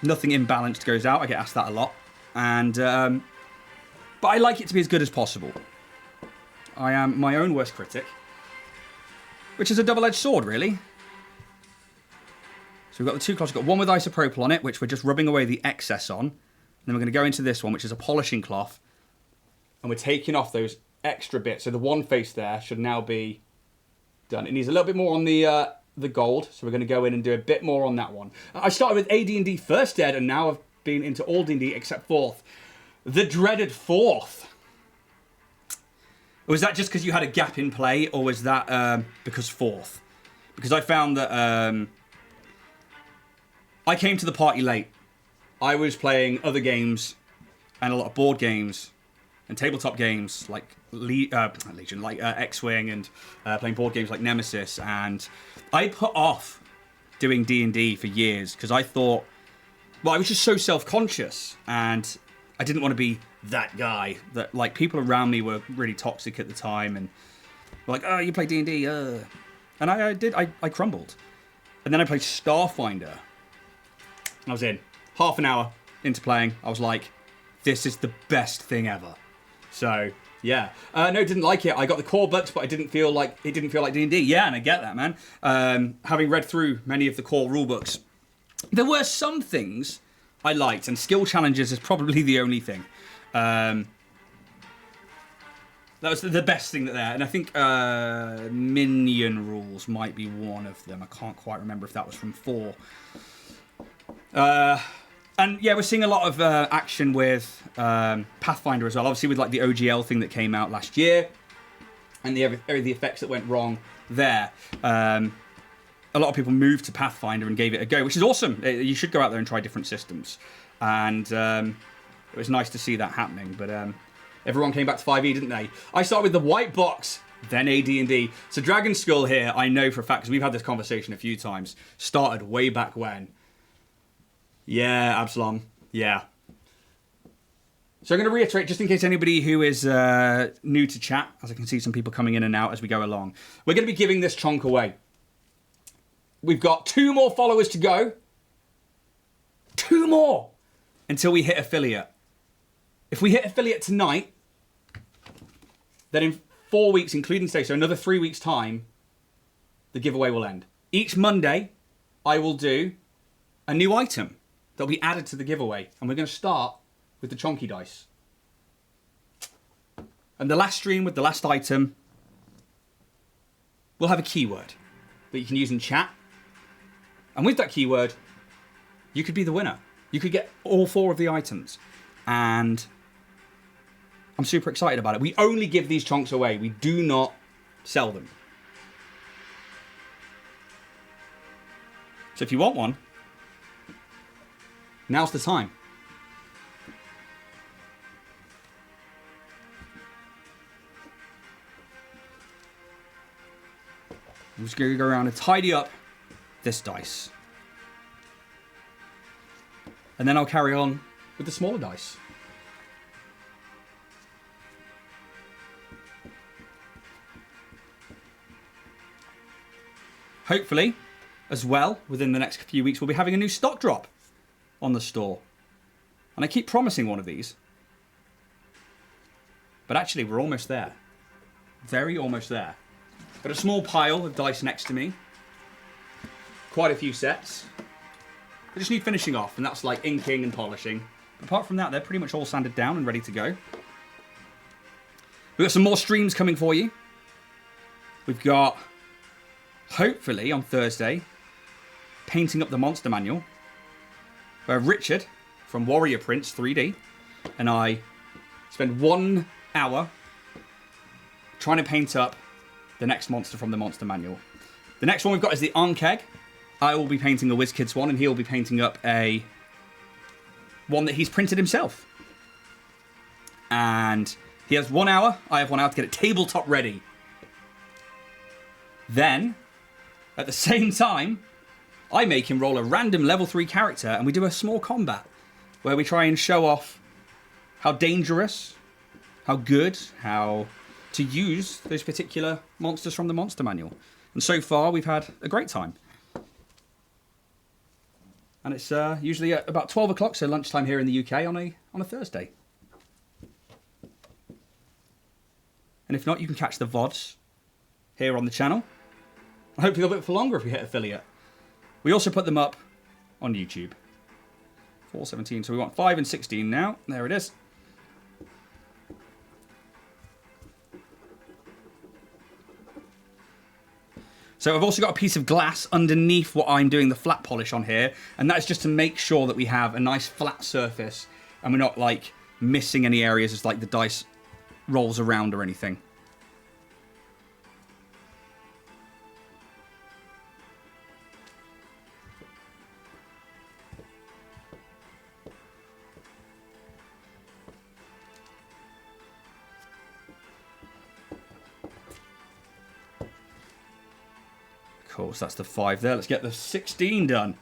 Nothing imbalanced goes out. I get asked that a lot. And but I like it to be as good as possible. I am my own worst critic, which is a double-edged sword, really. So we've got the two cloths. We've got one with isopropyl on it, which we're just rubbing away the excess on. And then we're going to go into this one, which is a polishing cloth. And we're taking off those extra bits. So the one face there should now be done. It needs a little bit more on the gold. So we're going to go in and do a bit more on that one. I started with AD&D First Ed, and now I've been into all D&D except 4th. The dreaded 4th. Was that just because you had a gap in play, or was that because 4th? Because I found that I came to the party late. I was playing other games and a lot of board games and tabletop games like Legion, like X-Wing, and playing board games like Nemesis. And I put off doing D&D for years because I thought, well, I was just so self-conscious and I didn't want to be that guy that, like, people around me were really toxic at the time and were like, oh, you play D&D, And I crumbled. And then I played Starfinder. I was in. Half an hour into playing, I was like, this is the best thing ever. So, yeah. No, didn't like it. I got the core books, but it didn't feel like D&D. Yeah, and I get that, man. Having read through many of the core rulebooks, there were some things I liked, and skill challenges is probably the only thing. That was the best thing there. And I think minion rules might be one of them. I can't quite remember if that was from 4. And yeah, we're seeing a lot of action with Pathfinder as well. Obviously with like the OGL thing that came out last year and the effects that went wrong there. A lot of people moved to Pathfinder and gave it a go, which is awesome. You should go out there and try different systems. And it was nice to see that happening. But everyone came back to 5e, didn't they? I started with the white box, then AD&D. So Dragon Skull here, I know for a fact, because we've had this conversation a few times, started way back when. Yeah, Absalom. Yeah. So I'm going to reiterate, just in case anybody who is new to chat, as I can see some people coming in and out as we go along. We're going to be giving this chonk away. We've got 2 more followers to go. 2 more until we hit affiliate. If we hit affiliate tonight, then in 4 weeks, including today, so another 3 weeks' time, the giveaway will end. Each Monday, I will do a new item that'll be added to the giveaway. And we're going to start with the chonky dice. And the last stream with the last item, we'll have a keyword that you can use in chat. And with that keyword, you could be the winner. You could get all 4 of the items. And I'm super excited about it. We only give these chonks away. We do not sell them. So if you want one, now's the time. I'm just going to go around and tidy up this dice. And then I'll carry on with the smaller dice. Hopefully, as well, within the next few weeks, we'll be having a new stock drop on the store. And I keep promising one of these. But actually, we're almost there. Very almost there. Got a small pile of dice next to me. Quite a few sets. I just need finishing off, and that's like inking and polishing. Apart from that, they're pretty much all sanded down and ready to go. We've got some more streams coming for you. We've got, hopefully, on Thursday, painting up the monster manual, where Richard from Warrior Prince 3D and I spend 1 hour trying to paint up the next monster from the monster manual. The next one we've got is the INKING. I will be painting a WizKids one, and he'll be painting up one that he's printed himself. And he has 1 hour. I have 1 hour to get it tabletop ready. Then, at the same time, I make him roll a random level 3 character, and we do a small combat where we try and show off how dangerous, how good, how to use those particular monsters from the monster manual. And so far, we've had a great time. And it's usually at about 12 o'clock, so lunchtime here in the UK on a Thursday. And if not, you can catch the VODs here on the channel. Hopefully they'll be for longer if we hit affiliate. We also put them up on YouTube. 4:17, so we want 5 and 16 now. There it is. So I've also got a piece of glass underneath what I'm doing the flat polish on here, and that's just to make sure that we have a nice flat surface and we're not like missing any areas as like the dice rolls around or anything. Cool, so that's the 5 there. Let's get the 16 done.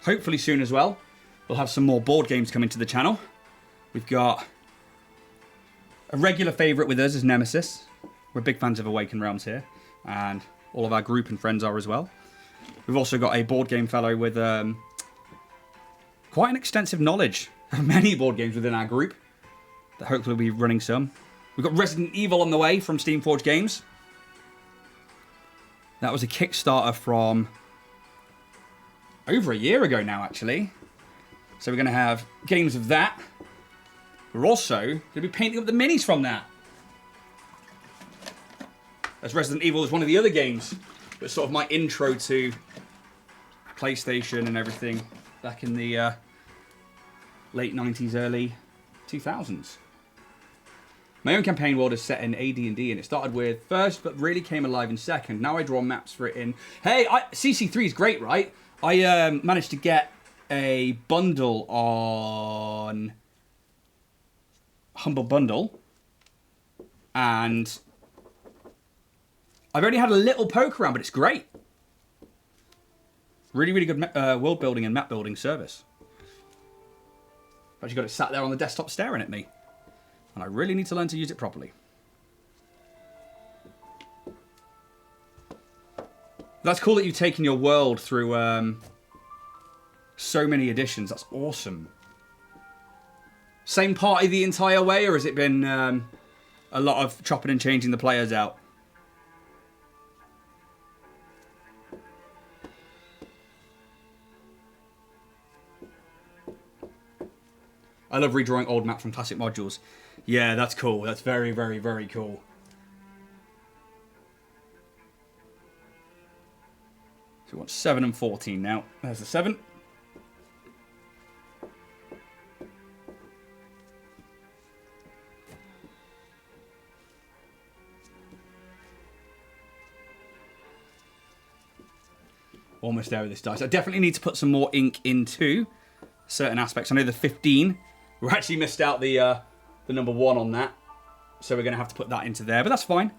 Hopefully soon as well, we'll have some more board games coming to the channel. We've got a regular favourite with us is Nemesis. We're big fans of Awakened Realms here, and all of our group and friends are as well. We've also got a board game fellow with quite an extensive knowledge of many board games within our group, that hopefully will be running some. We've got Resident Evil on the way from Steamforged Games. That was a Kickstarter from over a year ago now, actually. So we're going to have games of that. We're also going to be painting up the minis from that. As Resident Evil is one of the other games that's sort of my intro to PlayStation and everything back in the late 90s, early 2000s. My own campaign world is set in AD&D, and it started with first, but really came alive in second. Now I draw maps for it in... Hey, CC3 is great, right? I managed to get a bundle on Humble Bundle, and I've only had a little poke around, but it's great. Really, really good world building and map building service. I've actually got it sat there on the desktop staring at me. And I really need to learn to use it properly. That's cool that you've taken your world through so many editions. That's awesome. Same party the entire way, or has it been a lot of chopping and changing the players out? I love redrawing old maps from classic modules. Yeah, that's cool. That's very, very, very cool. So we want 7 and 14 now. There's the 7. Almost there with this dice. I definitely need to put some more ink into certain aspects. I know the 15... We actually missed out the number 1 on that. So we're going to have to put that into there. But that's fine.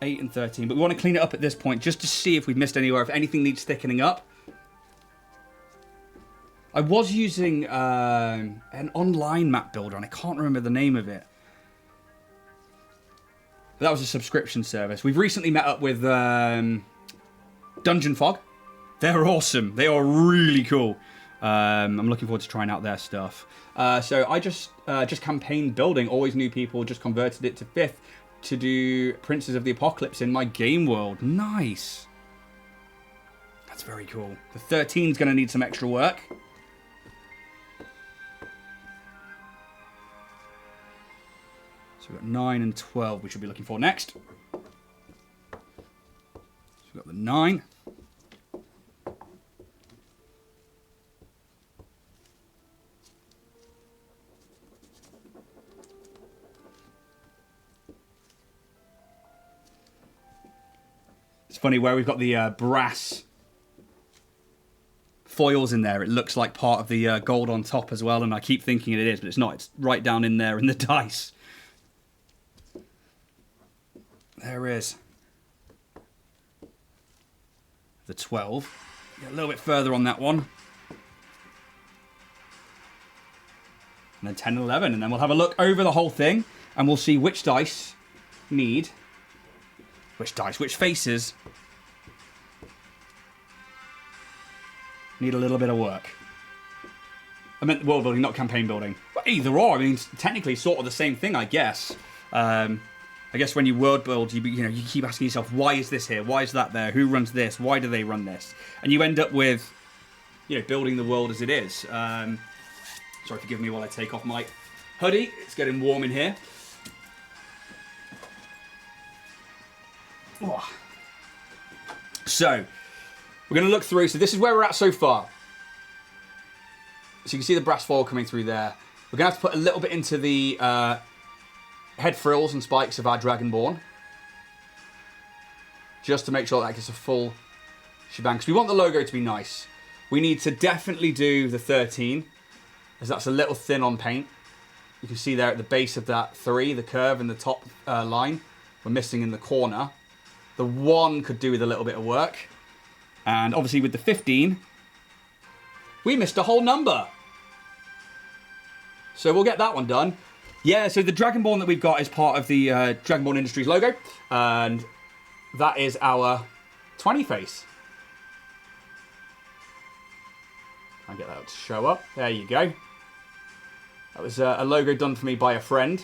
8 and 13. But we want to clean it up at this point just to see if we've missed anywhere, if anything needs thickening up. I was using an online map builder, and I can't remember the name of it. But that was a subscription service. We've recently met up with Dungeon Fog. They're awesome. They are really cool. I'm looking forward to trying out their stuff. So I just campaign building, always new people, just converted it to 5th to do Princes of the Apocalypse in my game world. Nice. That's very cool. The 13's going to need some extra work. So we've got 9 and 12 we should be looking for next. 9. It's funny where we've got the brass foils in there. It looks like part of the gold on top as well, and I keep thinking it is, but it's not. It's right down in there in the dice. There is the 12. Get a little bit further on that one. And then 10 and 11, and then we'll have a look over the whole thing, and we'll see which dice need... which faces need a little bit of work. I meant world building, not campaign building. But either or, I mean, technically sort of the same thing, I guess. I guess when you world build, you keep asking yourself, why is this here? Why is that there? Who runs this? Why do they run this? And you end up with, building the world as it is. Sorry, forgive me while I take off my hoodie. It's getting warm in here. Oh. So, we're going to look through. So this is where we're at so far. So you can see the brass foil coming through there. We're going to have to put a little bit into the head frills and spikes of our Dragonborn. Just to make sure that gets a full shebang. Because we want the logo to be nice. We need to definitely do the 13. As that's a little thin on paint. You can see there at the base of that 3, the curve and the top line. We're missing in the corner. The 1 could do with a little bit of work. And obviously with the 15, we missed a whole number. So we'll get that one done. Yeah, so the Dragonborn that we've got is part of the Dragonborn Industries logo. And that is our 20 face. Try and get that to show up. There you go. That was a logo done for me by a friend.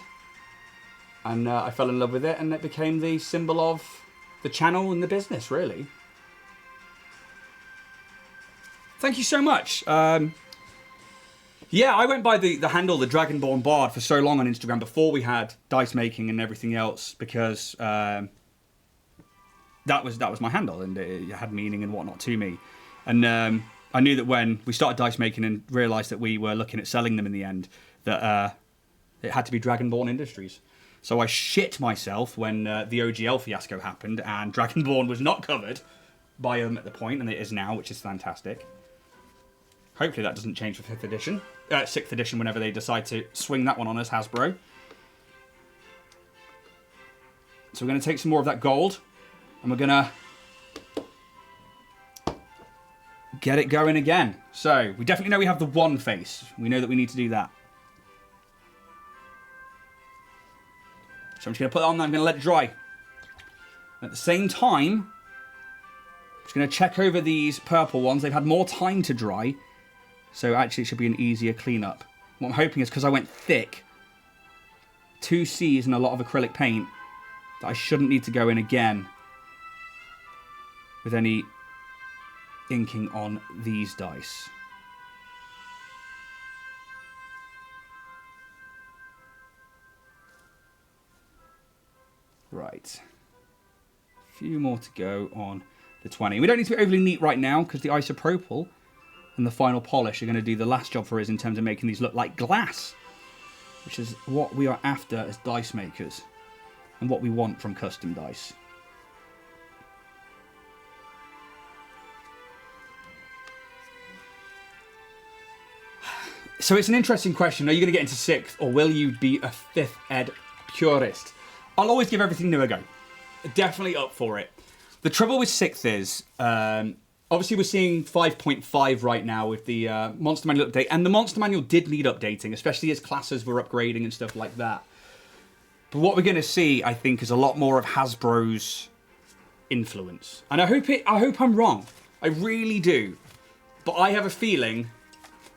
And I fell in love with it, and it became the symbol of the channel and the business, really. Thank you so much. Yeah, I went by the handle, the Dragonborn Bard, for so long on Instagram before we had dice making and everything else, because that was my handle, and it had meaning and whatnot to me. And I knew that when we started dice making and realised that we were looking at selling them in the end, that it had to be Dragonborn Industries. So I shit myself when the OGL fiasco happened and Dragonborn was not covered by them at the point, and it is now, which is fantastic. Hopefully that doesn't change for 5th edition. 6th edition, whenever they decide to swing that one on us, Hasbro. So we're going to take some more of that gold, and we're going to get it going again. So we definitely know we have the 1 face. We know that we need to do that. So I'm just going to put that on there. I'm going to let it dry. At the same time, I'm just going to check over these purple ones. They've had more time to dry. So actually it should be an easier cleanup. What I'm hoping is, because I went thick, 2 C's and a lot of acrylic paint, that I shouldn't need to go in again with any inking on these dice. Right. A few more to go on the 20. We don't need to be overly neat right now, because the isopropyl and the final polish are going to do the last job for us in terms of making these look like glass, which is what we are after as dice makers and what we want from custom dice. So it's an interesting question. Are you going to get into 6th, or will you be a 5th ed purist? I'll always give everything new a go. Definitely up for it. The trouble with 6th is, obviously we're seeing 5.5 right now with the Monster Manual update, and the Monster Manual did need updating, especially as classes were upgrading and stuff like that. But what we're going to see, I think, is a lot more of Hasbro's influence. And I hope I'm wrong. I really do. But I have a feeling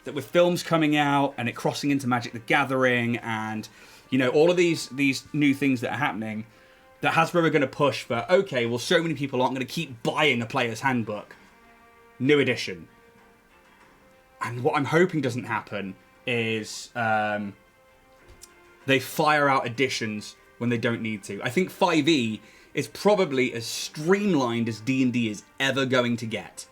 that with films coming out and it crossing into Magic the Gathering and, you know, all of these new things that are happening, that Hasbro are going to push for, okay, well, so many people aren't going to keep buying a player's handbook. New edition. And what I'm hoping doesn't happen is they fire out editions when they don't need to. I think 5e is probably as streamlined as D&D is ever going to get.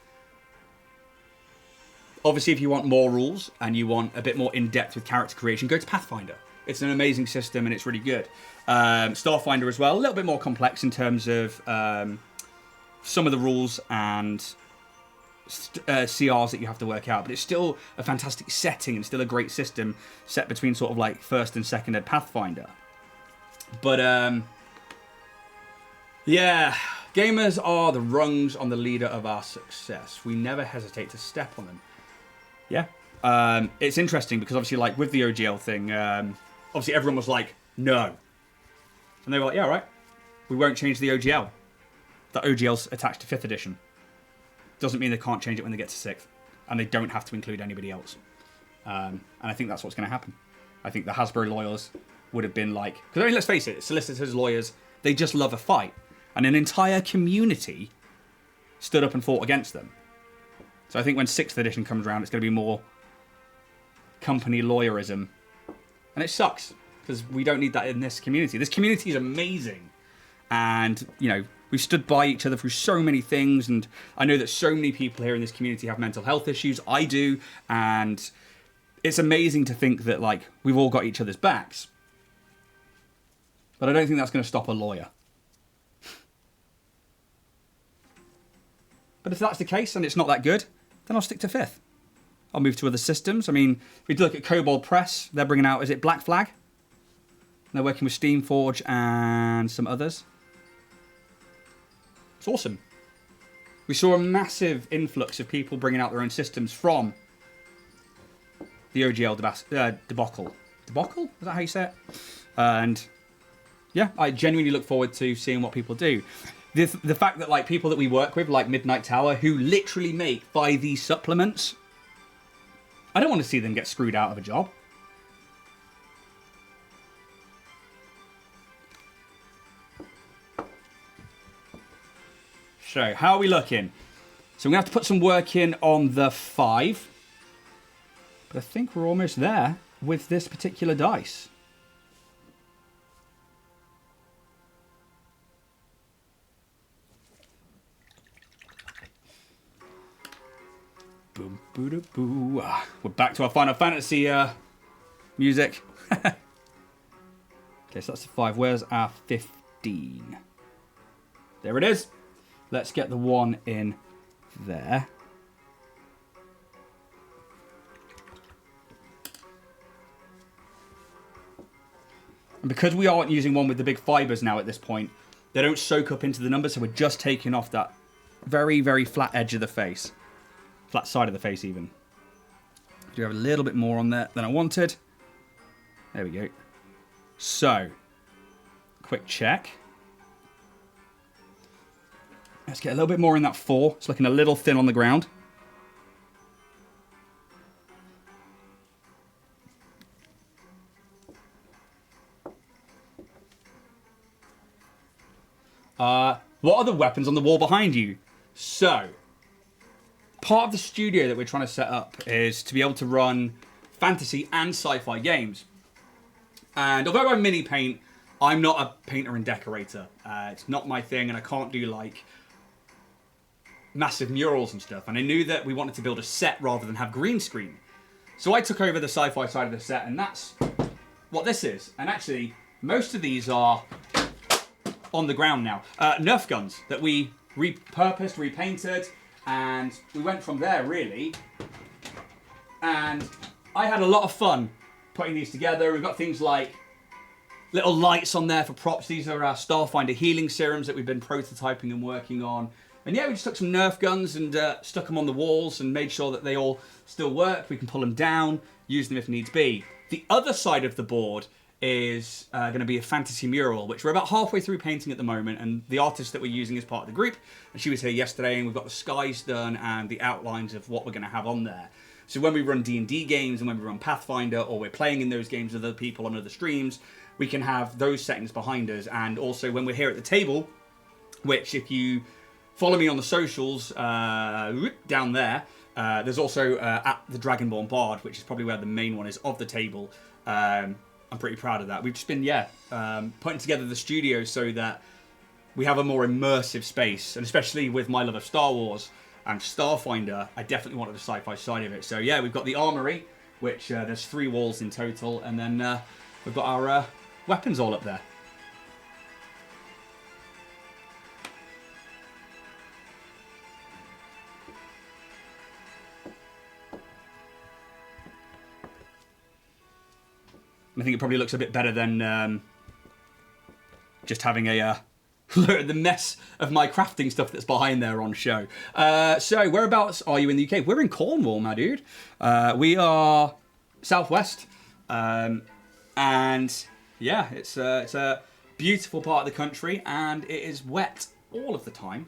Obviously, if you want more rules and you want a bit more in-depth with character creation, go to Pathfinder. It's an amazing system and it's really good. Starfinder as well, a little bit more complex in terms of some of the rules and CRs that you have to work out, but it's still a fantastic setting and still a great system set between sort of like first and second ed Pathfinder. But yeah, gamers are the rungs on the ladder of our success. We never hesitate to step on them. Yeah. It's interesting because obviously, like with the OGL thing, obviously everyone was like, no. And they were like, yeah, right. We won't change the OGL. The OGL's attached to 5th edition. Doesn't mean they can't change it when they get to 6th. And they don't have to include anybody else. And I think that's what's going to happen. I think the Hasbro lawyers would have been like... Because I mean, let's face it, solicitors, lawyers, they just love a fight. And an entire community stood up and fought against them. So I think when 6th edition comes around, it's going to be more company lawyerism. And it sucks, because we don't need that in this community. This community is amazing. And, you know, we've stood by each other through so many things. And I know that so many people here in this community have mental health issues. I do. And it's amazing to think that, like, we've all got each other's backs. But I don't think that's going to stop a lawyer. But if that's the case and it's not that good, then I'll stick to 5th. I'll move to other systems. I mean, if we look at Kobold Press, they're bringing out, is it Black Flag? They're working with Steamforge and some others. It's awesome. We saw a massive influx of people bringing out their own systems from the OGL debacle. Debacle? Is that how you say it? And yeah, I genuinely look forward to seeing what people do. The fact that like people that we work with, like Midnight Tower, who literally make 5e supplements, I don't want to see them get screwed out of a job. So, how are we looking? So we're going to have to put some work in on the 5. But I think we're almost there with this particular dice. Boom, boo, da, boo. We're back to our Final Fantasy music. Okay, so that's the 5. Where's our 15? There it is. Let's get the 1 in there. And because we aren't using one with the big fibers now at this point, they don't soak up into the numbers, so we're just taking off that very, very flat edge of the face. Flat side of the face, even. Do have a little bit more on there than I wanted. There we go. So, quick check. Let's get a little bit more in that 4. It's looking a little thin on the ground. What are the weapons on the wall behind you? So, part of the studio that we're trying to set up is to be able to run fantasy and sci-fi games. And although I mini paint, I'm not a painter and decorator. It's not my thing, and I can't do like massive murals and stuff. And I knew that we wanted to build a set rather than have green screen. So I took over the sci-fi side of the set, and that's what this is. And actually, most of these are on the ground now. Nerf guns that we repurposed, repainted, and we went from there, really. And I had a lot of fun putting these together. We've got things like little lights on there for props. These are our Starfinder healing serums that we've been prototyping and working on. And yeah, we just took some Nerf guns and stuck them on the walls and made sure that they all still work. We can pull them down, use them if needs be. The other side of the board is going to be a fantasy mural, which we're about halfway through painting at the moment, and the artist that we're using is part of the group, and she was here yesterday, and we've got the skies done and the outlines of what we're going to have on there. So when we run D&D games and when we run Pathfinder, or we're playing in those games with other people on other streams, we can have those settings behind us. And also when we're here at the table, which if you follow me on the socials down there, there's also at the Dragonborn Bard, which is probably where the main one is of the table. I'm pretty proud of that. We've just been, putting together the studio so that we have a more immersive space. And especially with my love of Star Wars and Starfinder, I definitely wanted the sci-fi side of it. So yeah, we've got the armory, which there's 3 walls in total. And then we've got our weapons all up there. I think it probably looks a bit better than just having a look at the mess of my crafting stuff that's behind there on show. So, whereabouts are you in the UK? We're in Cornwall, my dude. We are southwest, and yeah, it's a beautiful part of the country, and it is wet all of the time,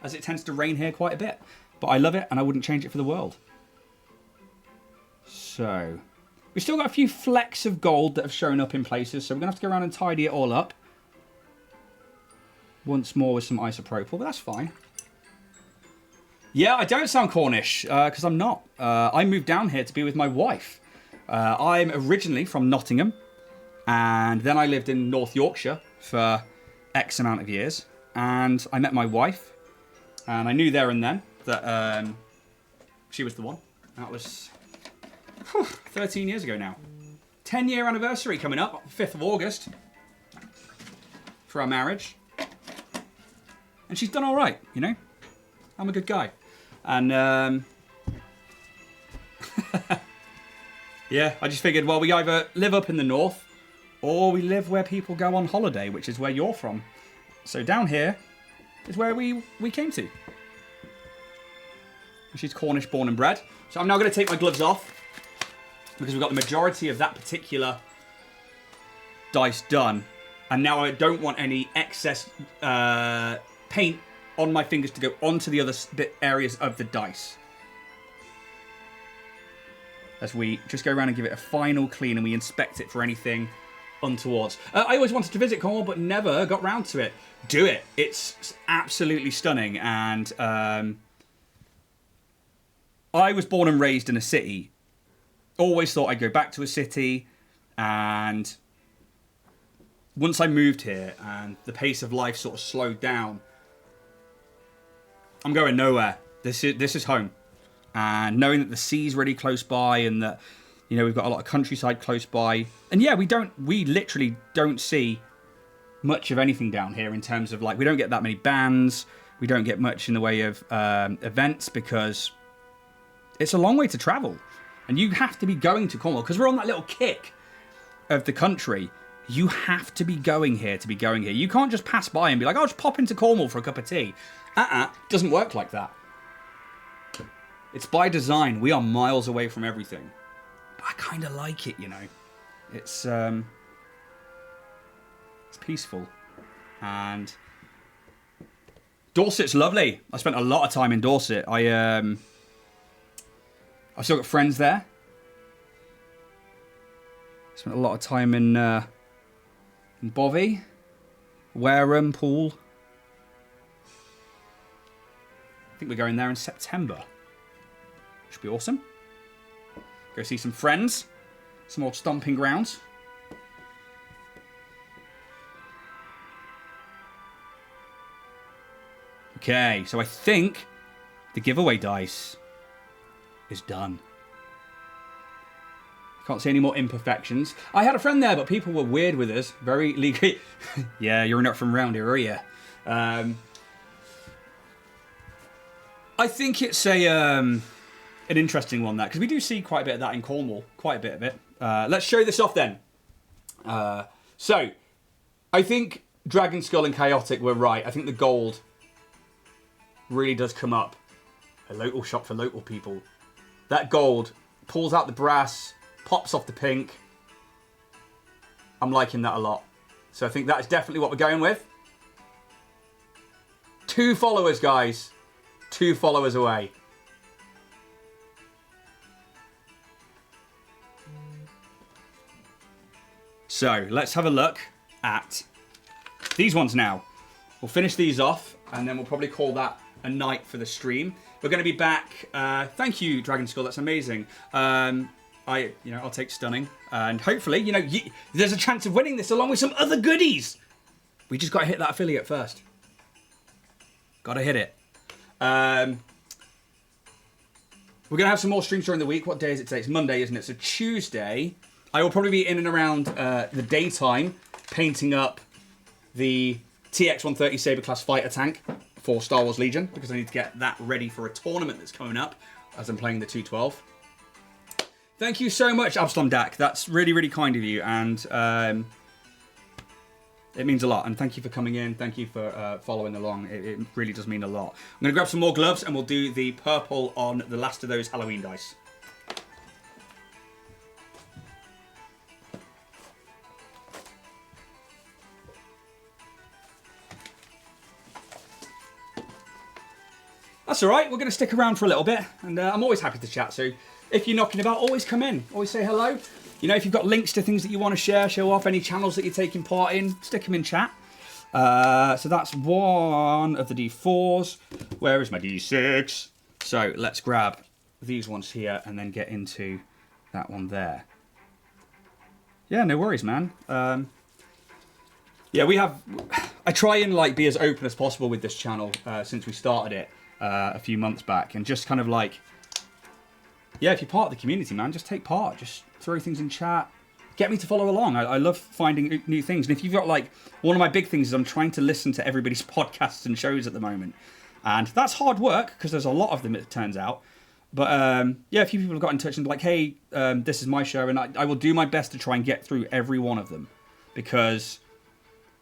as it tends to rain here quite a bit. But I love it, and I wouldn't change it for the world. So. We've still got a few flecks of gold that have shown up in places, so we're going to have to go around and tidy it all up. Once more with some isopropyl, but that's fine. Yeah, I don't sound Cornish, because I'm not. I moved down here to be with my wife. I'm originally from Nottingham, and then I lived in North Yorkshire for X amount of years, and I met my wife, and I knew there and then that she was the one. That was 13 years ago now. 10-year anniversary coming up, 5th of August, for our marriage. And she's done all right, you know. I'm a good guy. And, yeah, I just figured, well, we either live up in the north, or we live where people go on holiday, which is where you're from. So down here is where we came to. She's Cornish born and bred. So I'm now going to take my gloves off, because we've got the majority of that particular dice done. And now I don't want any excess paint on my fingers to go onto the other areas of the dice. As we just go around and give it a final clean and we inspect it for anything untowards. I always wanted to visit Cornwall, but never got round to it. Do it. It's absolutely stunning. And I was born and raised in a city. Always thought I'd go back to a city, and once I moved here and the pace of life sort of slowed down, I'm going nowhere. This is home. And knowing that the sea's really close by and that, you know, we've got a lot of countryside close by. And yeah, we literally don't see much of anything down here in terms of, like, we don't get that many bands. We don't get much in the way of events because it's a long way to travel. And you have to be going to Cornwall, because we're on that little kick of the country. You have to be going here to be going here. You can't just pass by and be like, I'll just pop into Cornwall for a cup of tea. Doesn't work like that. It's by design. We are miles away from everything. But I kind of like it, you know. It's peaceful. And Dorset's lovely. I spent a lot of time in Dorset. I've still got friends there. Spent a lot of time in Bovey, Wareham, Poole. I think we're going there in September. Should be awesome. Go see some friends. Some old stomping grounds. Okay, so I think the giveaway dice is done. Can't see any more imperfections. I had a friend there, but people were weird with us. Very legal. Yeah, you're not from round here, are you? I think it's an interesting one, that, because we do see quite a bit of that in Cornwall. Quite a bit of it. Let's show this off then. So, I think Dragon Skull and Chaotic were right. I think the gold really does come up. A local shop for local people. That gold pulls out the brass, pops off the pink. I'm liking that a lot. So I think that's definitely what we're going with. 2 followers, guys. 2 followers away. So let's have a look at these ones now. We'll finish these off, and then we'll probably call that a night for the stream. We're going to be back. Thank you, Dragon Skull. That's amazing. I'll take stunning, and hopefully, there's a chance of winning this along with some other goodies. We just got to hit that affiliate first. Got to hit it. We're going to have some more streams during the week. What day is it today? It's Monday, isn't it? So Tuesday, I will probably be in and around the daytime painting up the TX-130 Saber class fighter tank for Star Wars Legion, because I need to get that ready for a tournament that's coming up as I'm playing the 212. Thank you so much, Absalom Dak. That's really, really kind of you, and it means a lot. And thank you for coming in. Thank you for following along. It really does mean a lot. I'm going to grab some more gloves, and we'll do the purple on the last of those Halloween dice. That's all right. We're going to stick around for a little bit, and I'm always happy to chat. So if you're knocking about, always come in. Always say hello. If you've got links to things that you want to share, show off, any channels that you're taking part in, stick them in chat. So that's one of the D4s. Where is my D6? So let's grab these ones here and then get into that one there. Yeah, no worries, man. Yeah, I try and be as open as possible with this channel since we started it a few months back, and just kind of if you're part of the community, man, just take part. Just throw things in chat. Get me to follow along. I love finding new things. And if you've got one of my big things is I'm trying to listen to everybody's podcasts and shows at the moment. And that's hard work because there's a lot of them, it turns out. But a few people have got in touch and be like, hey, this is my show. And I will do my best to try and get through every one of them, because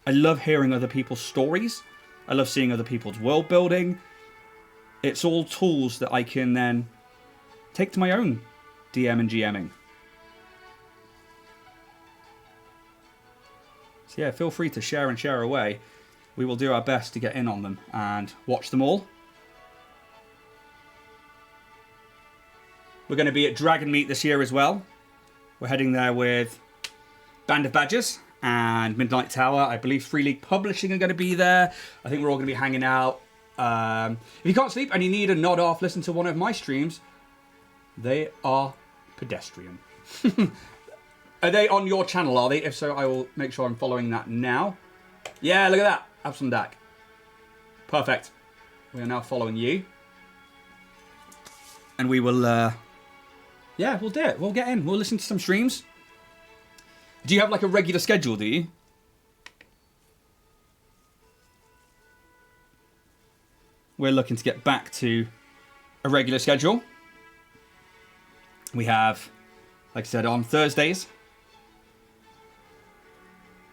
I love hearing other people's stories. I love seeing other people's world building. It's all tools that I can then take to my own DM and GMing. So yeah, feel free to share and share away. We will do our best to get in on them and watch them all. We're going to be at Dragon Meet this year as well. We're heading there with Band of Badgers and Midnight Tower. I believe Free League Publishing are going to be there. I think we're all going to be hanging out. If you can't sleep and you need a nod off, listen to one of my streams. They are pedestrian. Are they on your channel, are they? If so, I will make sure I'm following that now. Yeah, look at that. Absalom Dak. Perfect. We are now following you. And we will, we'll do it. We'll get in. We'll listen to some streams. Do you have a regular schedule, do you? We're looking to get back to a regular schedule. We have, like I said, on Thursdays,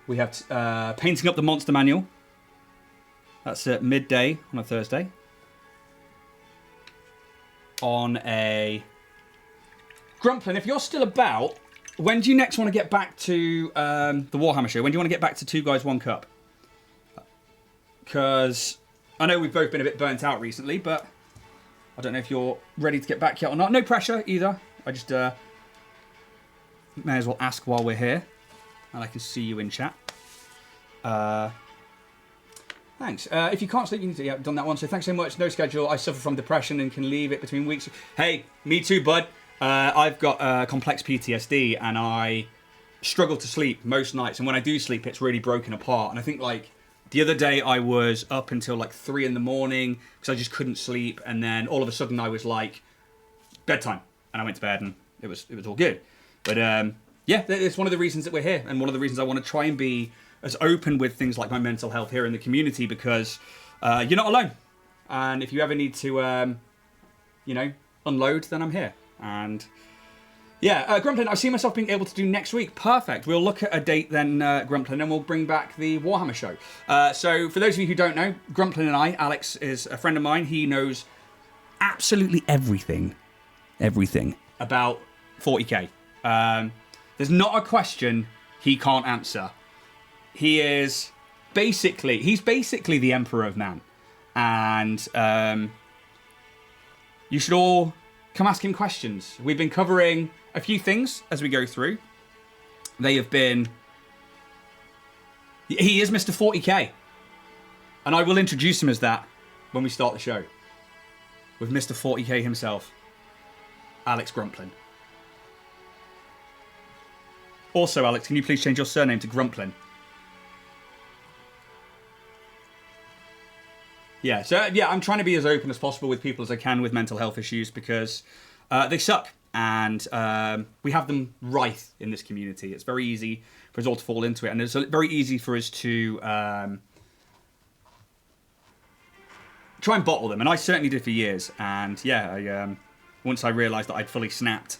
we have painting up the monster manual. That's at midday on a Thursday. On a Grumplin, if you're still about, when do you next want to get back to the Warhammer show? When do you want to get back to Two Guys, One Cup? Because I know we've both been a bit burnt out recently, but I don't know if you're ready to get back yet or not. No pressure either. I just may as well ask while we're here, and I can see you in chat. Thanks. If you can't sleep, you need to have done that one. So thanks so much. No schedule. I suffer from depression and can leave it between weeks. Hey, me too, bud. I've got complex PTSD, and I struggle to sleep most nights. And when I do sleep, it's really broken apart. And I think the other day I was up until 3 in the morning because I just couldn't sleep, and then all of a sudden I was bedtime, and I went to bed, and it was all good. But it's one of the reasons that we're here, and one of the reasons I want to try and be as open with things like my mental health here in the community, because you're not alone, and if you ever need to unload, then I'm here. And Grumplin, I see myself being able to do next week. Perfect. We'll look at a date then, Grumplin, and we'll bring back the Warhammer show. So for those of you who don't know, Grumplin and I, Alex is a friend of mine. He knows absolutely everything about 40k. There's not a question he can't answer. He's basically the Emperor of Man. And you should all come ask him questions. We've been covering a few things as we go through. They have been... He is Mr. 40k. And I will introduce him as that when we start the show. With Mr. 40k himself, Alex Grumplin. Also, Alex, can you please change your surname to Grumplin? Yeah, so yeah, I'm trying to be as open as possible with people as I can with mental health issues because they suck. And we have them rife in this community. It's very easy for us all to fall into it. And it's very easy for us to try and bottle them. And I certainly did for years. And yeah, once I realised that I'd fully snapped,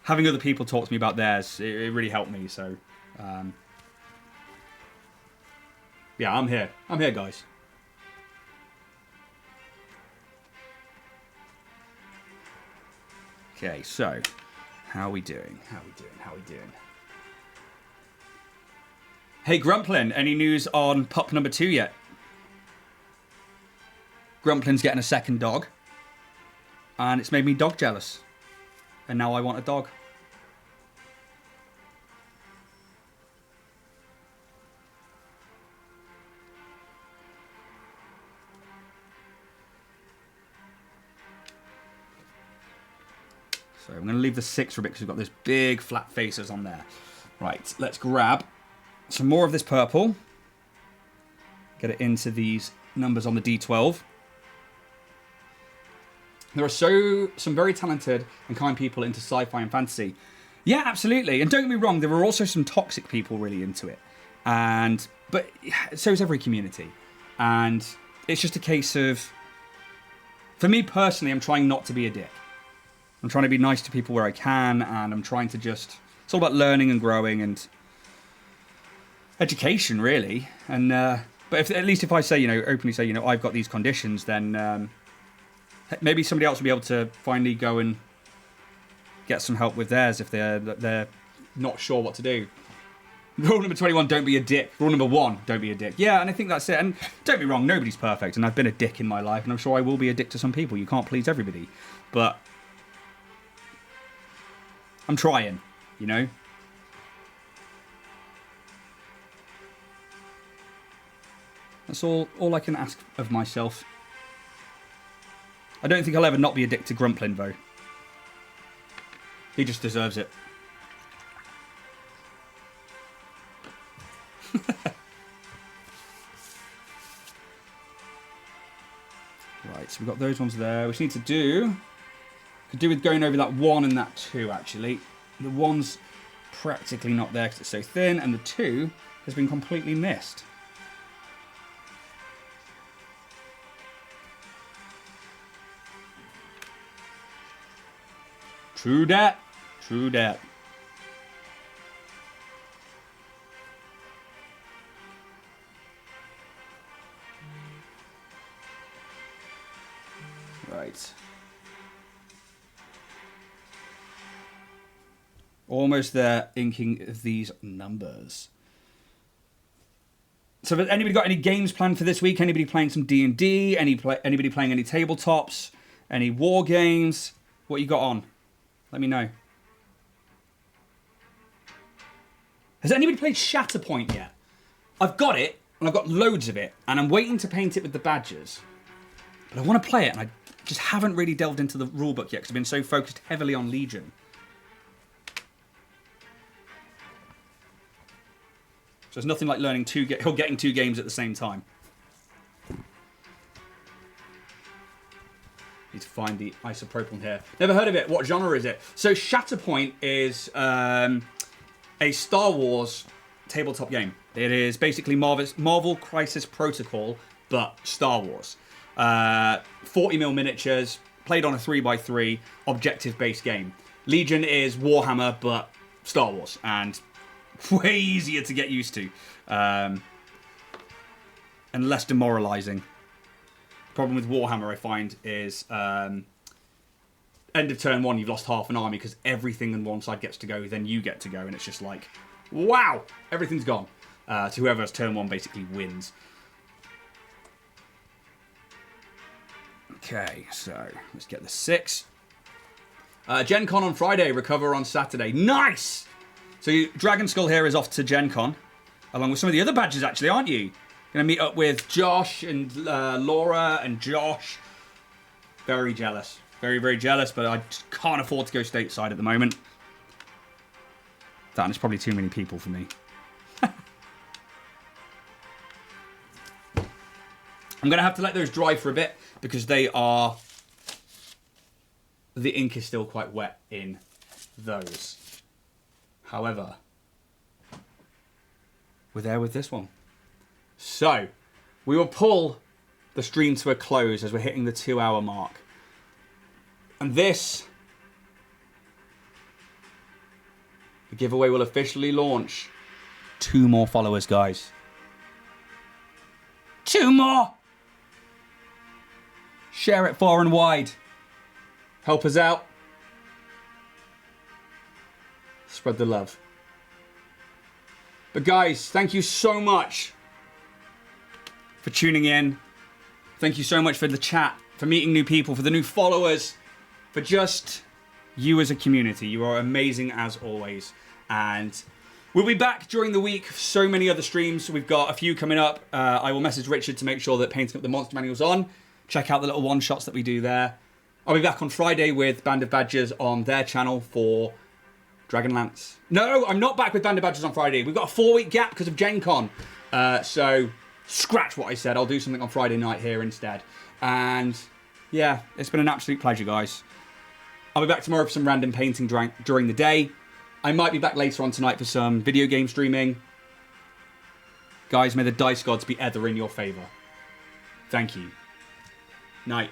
having other people talk to me about theirs, it really helped me. So yeah, I'm here. I'm here, guys. Okay, so how are we doing? How are we doing? Hey, Grumplin, any news on pup number 2 yet? Grumplin's getting a second dog, and it's made me dog jealous. And now I want a dog. So I'm going to leave the 6 for a bit because we've got those big flat faces on there. Right, let's grab some more of this purple. Get it into these numbers on the D12. There are some very talented and kind people into sci-fi and fantasy. Yeah, absolutely. And don't get me wrong, there are also some toxic people really into it. But so is every community. And it's just a case of, for me personally, I'm trying not to be a dick. I'm trying to be nice to people where I can, and I'm trying to just... It's all about learning and growing and education, really. And but at least if I say, openly say, I've got these conditions, then maybe somebody else will be able to finally go and get some help with theirs if they're not sure what to do. Rule number 21, don't be a dick. Rule number 1, don't be a dick. Yeah, and I think that's it. And don't be wrong, nobody's perfect, and I've been a dick in my life, and I'm sure I will be a dick to some people. You can't please everybody. But I'm trying, That's all I can ask of myself. I don't think I'll ever not be a dick to Grumplin, though. He just deserves it. Right, so we've got those ones there. We just need to do... Could do with going over that 1 and that 2, actually. The 1's practically not there because it's so thin, and the 2 has been completely missed. True dat. True dat. Right. Almost there, inking these numbers. So has anybody got any games planned for this week? Anybody playing some D&D? Anybody playing any tabletops? Any war games? What you got on? Let me know. Has anybody played Shatterpoint yet? I've got it, and I've got loads of it, and I'm waiting to paint it with the badges. But I want to play it, and I just haven't really delved into the rulebook yet because I've been so focused heavily on Legion. So there's nothing like learning getting 2 games at the same time. Need to find the isopropyl here. Never heard of it. What genre is it? So Shatterpoint is a Star Wars tabletop game. It is basically Marvel Crisis Protocol, but Star Wars. 40mm miniatures, played on a 3x3, objective-based game. Legion is Warhammer, but Star Wars, and way easier to get used to. And less demoralising. Problem with Warhammer, I find, is end of turn 1, you've lost half an army because everything on one side gets to go, then you get to go, and it's just like, wow, everything's gone. So whoever has turn 1 basically wins. Okay, so let's get the 6. Gen Con on Friday, recover on Saturday. Nice! So Dragon Skull here is off to Gen Con, along with some of the other badges, actually, aren't you? Going to meet up with Josh and Laura and Josh. Very jealous. Very, very jealous, but I just can't afford to go stateside at the moment. and it's probably too many people for me. I'm going to have to let those dry for a bit because they are... The ink is still quite wet in those. However, we're there with this one. So, we will pull the stream to a close as we're hitting the 2-hour mark. And this... The giveaway will officially launch. 2 more followers, guys. 2 more! Share it far and wide. Help us out. Spread the love. But guys, thank you so much for tuning in. Thank you so much for the chat, for meeting new people, for the new followers, for just you as a community. You are amazing as always. And we'll be back during the week for so many other streams. We've got a few coming up. I will message Richard to make sure that Painting Up the Monster Manual's on. Check out the little one-shots that we do there. I'll be back on Friday with Band of Badgers on their channel for Dragonlance. No, I'm not back with Band of Badgers on Friday. We've got a 4-week gap because of Gen Con. So scratch what I said. I'll do something on Friday night here instead. And yeah, it's been an absolute pleasure, guys. I'll be back tomorrow for some random painting during the day. I might be back later on tonight for some video game streaming. Guys, may the dice gods be ever in your favour. Thank you. Night.